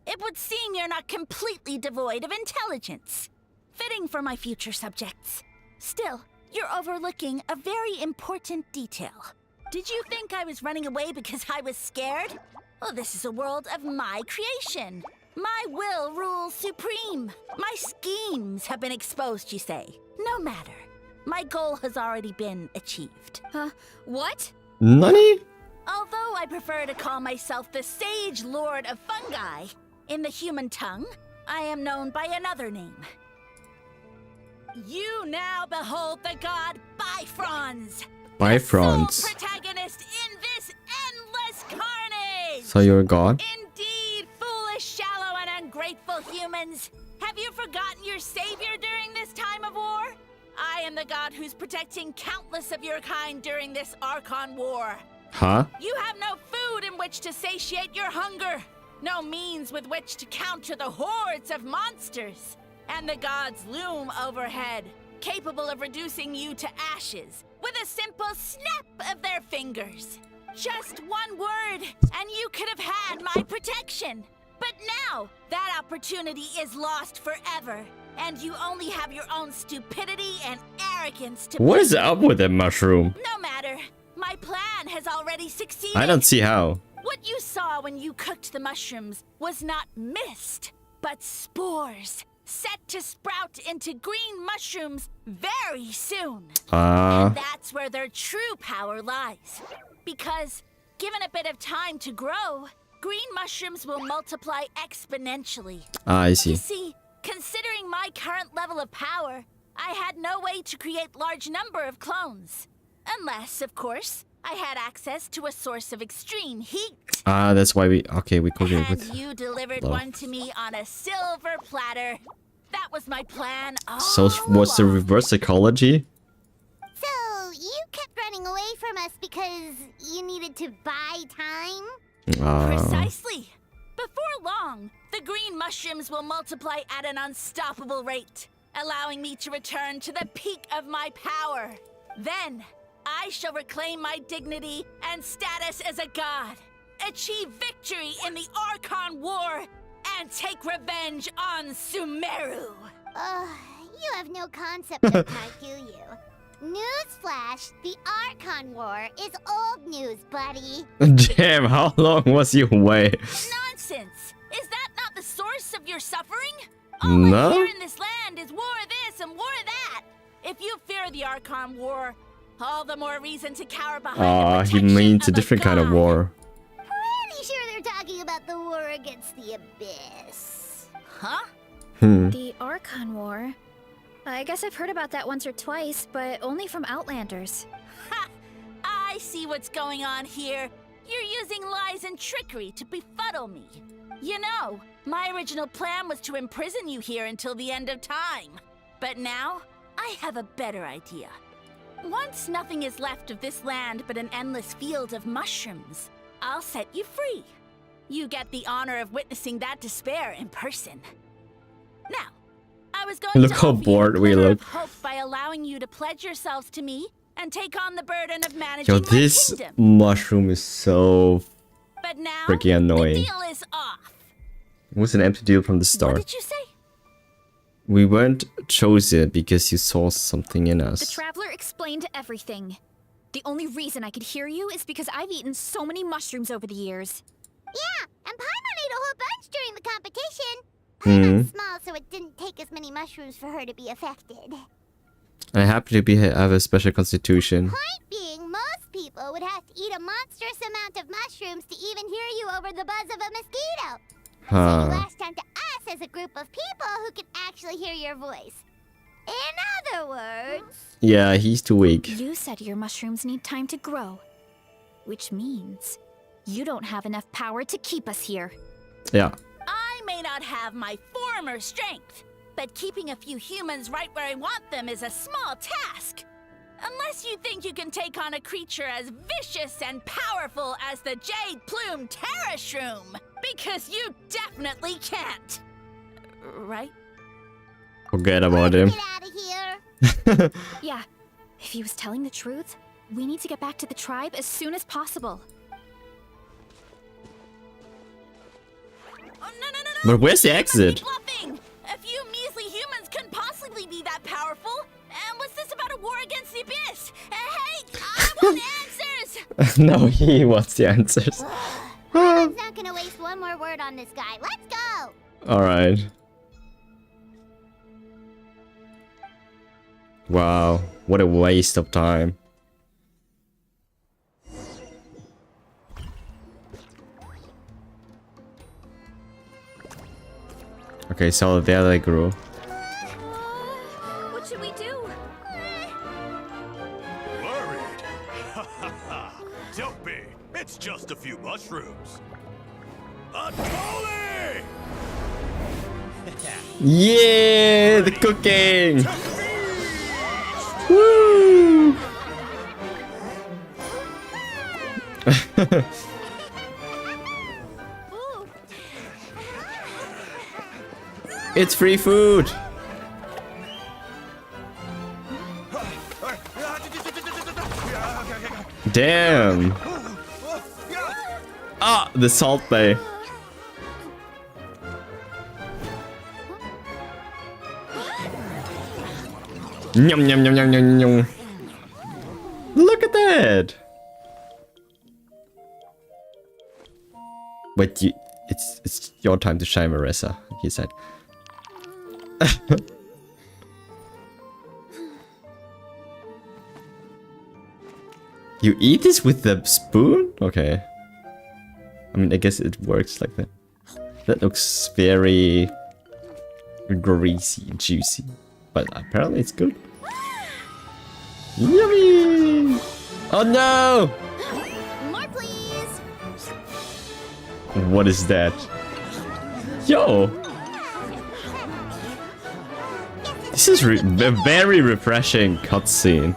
it would seem you're not completely devoid of intelligence. Fitting for my future subjects. Still, you're overlooking a very important detail. Did you think I was running away because I was scared? Well, this is a world of my creation. My will rules supreme. My schemes have been exposed, you say. No matter. My goal has already been achieved. What? Nani? Although I prefer to call myself the Sage Lord of Fungi, in the human tongue, I am known by another name. You now behold the god Bifrons! Bifrons. Sole protagonist in this endless carnage! So you're a god? Indeed, foolish, shallow, and ungrateful humans! Have you forgotten your savior during this time of war? I am the god who's protecting countless of your kind during this Archon war. Huh? You have no food in which to satiate your hunger, no means with which to counter the hordes of monsters. And the gods loom overhead, capable of reducing you to ashes with a simple snap of their fingers. Just one word, and you could have had my protection. But now, that opportunity is lost forever, and you only have your own stupidity and arrogance to What is up with that mushroom? No matter. My plan has already succeeded. I don't see how. What you saw when you cooked the mushrooms was not mist, but spores, set to sprout into green mushrooms very soon. And that's where their true power lies. Because, given a bit of time to grow, green mushrooms will multiply exponentially. I see. You see, considering my current level of power, I had no way to create large number of clones. Unless, of course, I had access to a source of extreme heat. That's why we cook it And with you delivered love. one to me on a silver platter. That was my plan all So what's the along. reverse psychology? So, you kept running away from us because you needed to buy time? Precisely. Before long, long, the green mushrooms will multiply at an unstoppable rate, allowing me to return to the peak of my power. Then, I shall reclaim my dignity and status as a god, achieve victory in the Archon War, and take revenge on Sumeru. You have no concept of time, do you? Newsflash, the Archon War is old news, buddy. Damn, how long was you away? Nonsense! Is that not the source of your suffering? No. All I hear in this land is war this and war that. If you fear the Archon War, all the more reason to cower behind the He protection means a of different kind of god. war. Pretty sure they're talking about the war against the Abyss. Huh? The Archon War? I guess I've heard about that once or twice, but only from Outlanders. Ha! I see what's going on here. You're using lies and trickery to befuddle me. You know, my original plan was to imprison you here until the end of time. But now, I have a better idea. Once nothing is left of this land but an endless field of mushrooms, I'll set you free. You get the honor of witnessing that despair in person. Now, I was going Look to how offer you a bored we glimmer look. of hope by allowing you to pledge yourselves to me and take on the burden of managing Yo, my this kingdom. mushroom is so But now, freaking annoying. the deal is off. It was an empty deal from the What start. did you say? We weren't chosen because you saw something in The us. Traveler explained everything. The only reason I could hear you is because I've eaten so many mushrooms over the years. Yeah, and Paimon ate a whole bunch during the competition. Paimon's small, so it didn't take as many mushrooms for her to be affected. I happen to have a special constitution. Point being, most people would have to eat a monstrous amount of mushrooms to even hear you over the buzz of a mosquito. So you latched onto us as a group of people who could actually hear your voice. In other words... Yeah, he's too weak. You said your mushrooms need time to grow, which means you don't have enough power to keep us here. Yeah. I may not have my former strength, but keeping a few humans right where I want them is a small task. Unless you think you can take on a creature as vicious and powerful as the Jade Plume Terrashroom. Because you definitely can't. Right? Forget about him. Get out of here. Yeah, if he was telling the truth, we need to get back to the tribe as soon as possible. Oh, no. But where's the You must be exit? bluffing. A few measly humans couldn't possibly be that powerful. And what's this about a war against the Abyss? Hey, I want answers! No, he wants the answers. I'm not gonna waste one more word on this guy. Let's go! Alright. Wow, what a waste of time. Okay, so there they grew. What should we do? Worried? Ha ha ha! Don't be. It's just a few mushrooms. Atoli! Yeah, the cooking! Woo! It's free food! Damn! Ah, the Salt Bay. Yum yum yum yum yum yum. Look at that! Wait, it's your time to shine, Marissa, he said. You eat this with the spoon? Okay. I mean, I guess it works like that. That looks very greasy and juicy. But apparently it's good. Yummy! Oh no! More, please! What is that? Yo! This is a very refreshing cutscene.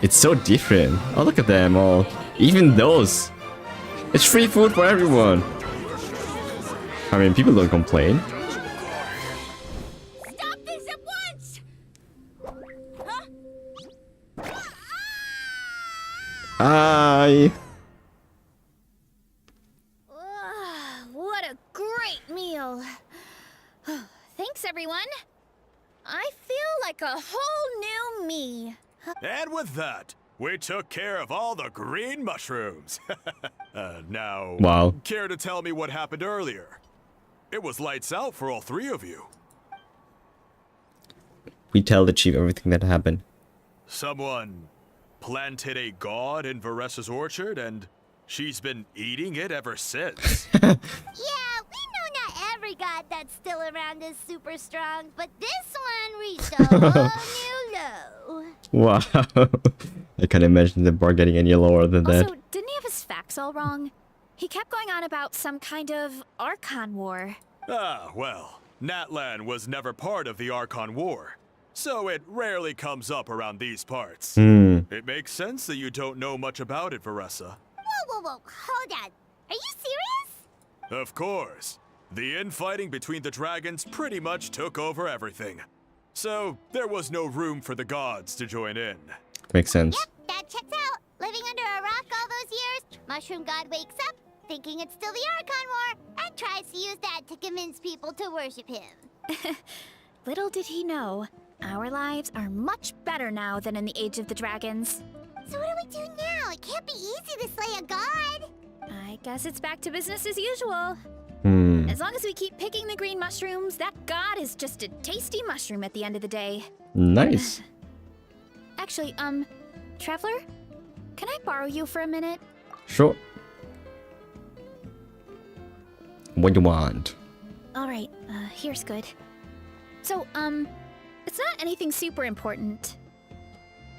It's so different. Oh, look at them all. Even those. It's free food for everyone. I mean, people don't complain. Stop this at once! Aye. What a great meal. Thanks, everyone. I feel like a whole new me. And with that, we took care of all the green mushrooms. Now, Wow. care to tell me what happened earlier? It was lights out for all three of you. We tell the chief everything that happened. Someone planted a god in Varessa's orchard, and she's been eating it ever since. Yeah, we know not every god that's still around is super strong, but this one reached a whole new low. Wow. I can't imagine the bar getting any lower than that. Also, didn't he have his facts all wrong? He kept going on about some kind of Archon War. Ah, well, Natlan was never part of the Archon War, so it rarely comes up around these parts. It makes sense that you don't know much about it, Varessa. Whoa, hold on. Are you serious? Of course. The infighting between the dragons pretty much took over everything. So, there was no room for the gods to join in. Makes sense. Yep, that checks out. Living under a rock all those years, Mushroom God wakes up, thinking it's still the Archon War, and tries to use that to convince people to worship him. Little did he know, our lives are much better now than in the Age of the Dragons. So what do we do now? It can't be easy to slay a god. I guess it's back to business as usual. Hmm. As long as we keep picking the green mushrooms, that god is just a tasty mushroom at the end of the day. Nice. Actually, Traveler? Can I borrow you for a minute? Sure. What do you want? Alright, here's good. So, it's not anything super important.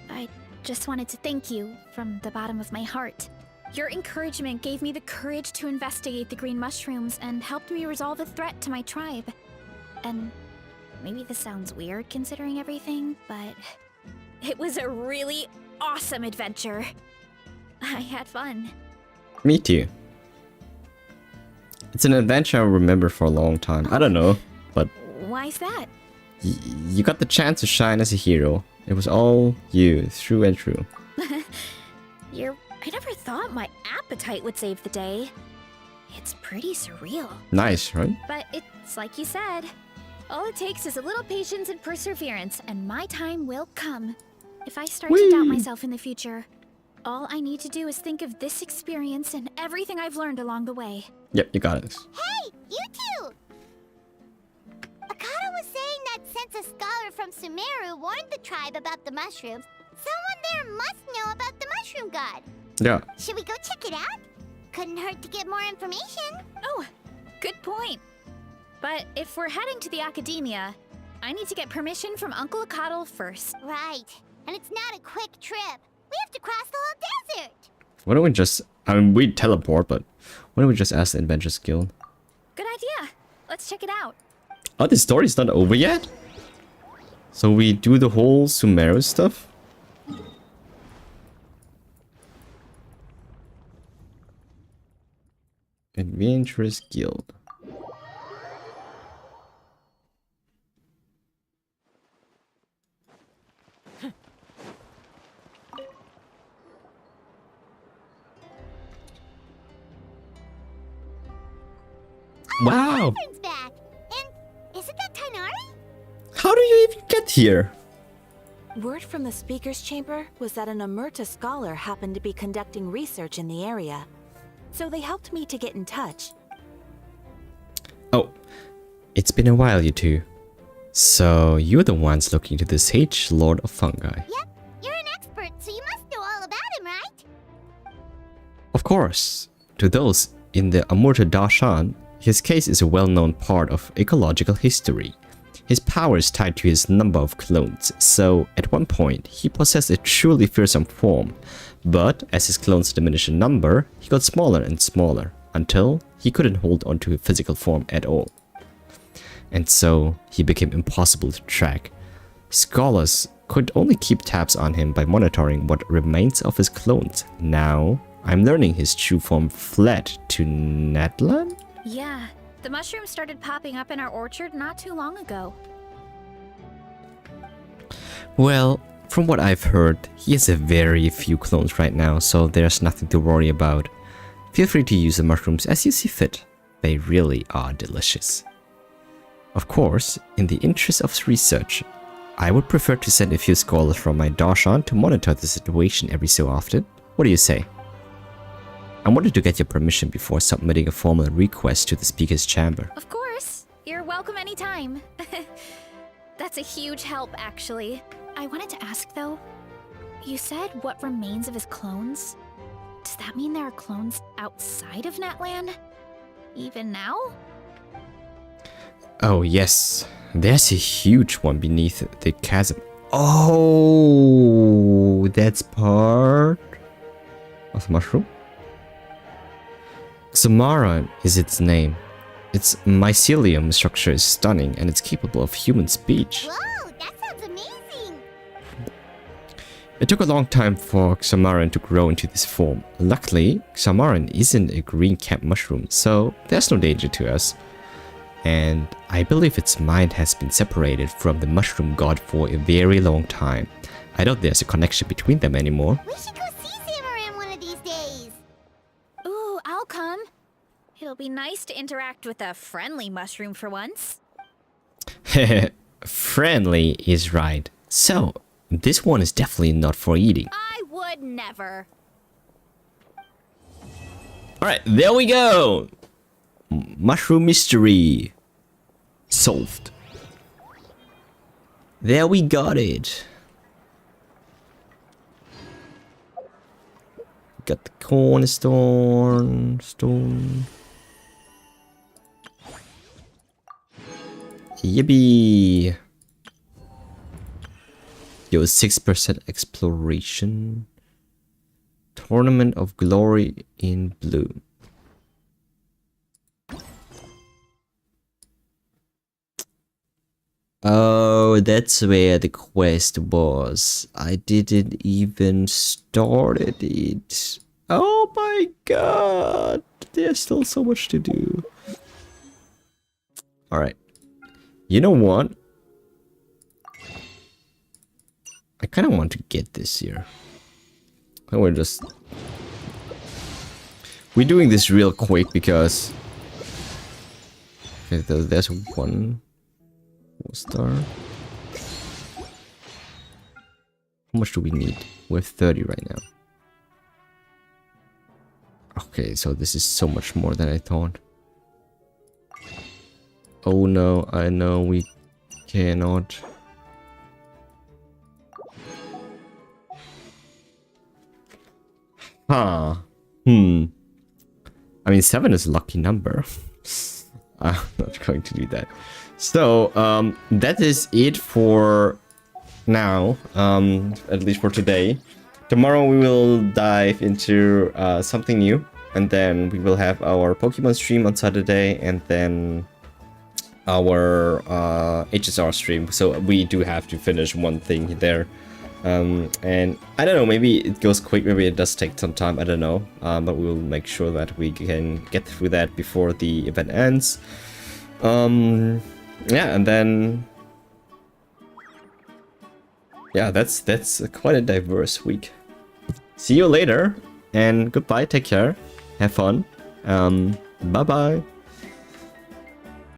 I just wanted to thank you from the bottom of my heart. Your encouragement gave me the courage to investigate the green mushrooms and helped me resolve a threat to my tribe. And maybe this sounds weird considering everything, but it was a really awesome adventure. I had fun. Me too. It's an adventure I'll remember for a long time. I don't know, but Why's that? you got the chance to shine as a hero. It was all you, through and through. I never thought my appetite would save the day. It's pretty surreal. Nice, right? But it's like you said. All it takes is a little patience and perseverance, and my time will come. If I start to doubt myself in the future, all I need to do is think of this experience and everything I've learned along the way. Yep, you got it. Hey, you two! Akata was saying that since a scholar from Sumeru warned the tribe about the mushrooms, someone there must know about the mushroom god. Yeah. Should we go check it out? Couldn't hurt to get more information. Oh, good point. But if we're heading to the academia, I need to get permission from Uncle Akatl first. Right. And it's not a quick trip. We have to cross the whole desert. Why don't we just... I mean, we teleport, but why don't we just ask the Adventures Guild? Good idea. Let's check it out. Oh, the story's not over yet? So we do the whole Sumeru stuff? Adventurous Guild. Wow! Catherine's back. And isn't that Tainari? How do you even get here? Word from the speaker's chamber was that an Emerta scholar happened to be conducting research in the area. So they helped me to get in touch. Oh, it's been a while, you two. So you're the ones looking to the Sage Lord of Fungi. Yep, you're an expert, so you must know all about him, right? Of course. To those in the Amurta Darshan, his case is a well-known part of ecological history. His power is tied to his number of clones, so at one point he possessed a truly fearsome form. But as his clones diminished in number, he got smaller and smaller, until he couldn't hold onto a physical form at all. And so he became impossible to track. Scholars could only keep tabs on him by monitoring what remains of his clones. Now, I'm learning his true form fled to Natlan? Yeah, The mushrooms started popping up in our orchard not too long ago. Well, from what I've heard, he has a very few clones right now, so there's nothing to worry about. Feel free to use the mushrooms as you see fit. They really are delicious. Of course, in the interest of research, I would prefer to send a few scholars from my Darshan to monitor the situation every so often. What do you say? I wanted to get your permission before submitting a formal request to the Speaker's Chamber. Of course. You're welcome anytime. That's a huge help, actually. I wanted to ask, though. You said what remains of his clones? Does that mean there are clones outside of Natland? Even now? Oh yes, there's a huge one beneath the chasm. Oh, that's part of the mushroom? Samaran is its name. Its mycelium structure is stunning and it's capable of human speech. Whoa, that sounds amazing! It took a long time for Samaran to grow into this form. Luckily, Samaran isn't a green cap mushroom, so there's no danger to us. And I believe its mind has been separated from the mushroom god for a very long time. I doubt there's a connection between them anymore. We should go see Samaran one of these days! Ooh, I'll come. It'll be nice to interact with a friendly mushroom for once. Friendly is right. So, this one is definitely not for eating. I would never. Alright, there we go! Mushroom mystery solved. There we got it. Got the cornerstone stone. Yippee! Yo, 6% exploration. Tournament of Glory in blue. Oh, that's where the quest was. I didn't even started it. Oh my god. There's still so much to do. Alright. You know what? I kind of want to get this here. I will just... We're doing this real quick because... Okay, there's one... star. How much do we need? We have 30 right now. Okay, so this is so much more than I thought. Oh no, I know we cannot. Huh. I mean, 7 is a lucky number. I'm not going to do that. So, that is it for now, at least for today. Tomorrow we will dive into something new, and then we will have our Pokemon stream on Saturday, and then our HSR stream. So we do have to finish one thing there. And I don't know, maybe it goes quick, maybe it does take some time, I don't know. But we'll make sure that we can get through that before the event ends. Yeah, and then yeah, that's quite a diverse week. See you later, and goodbye, take care, have fun, bye bye.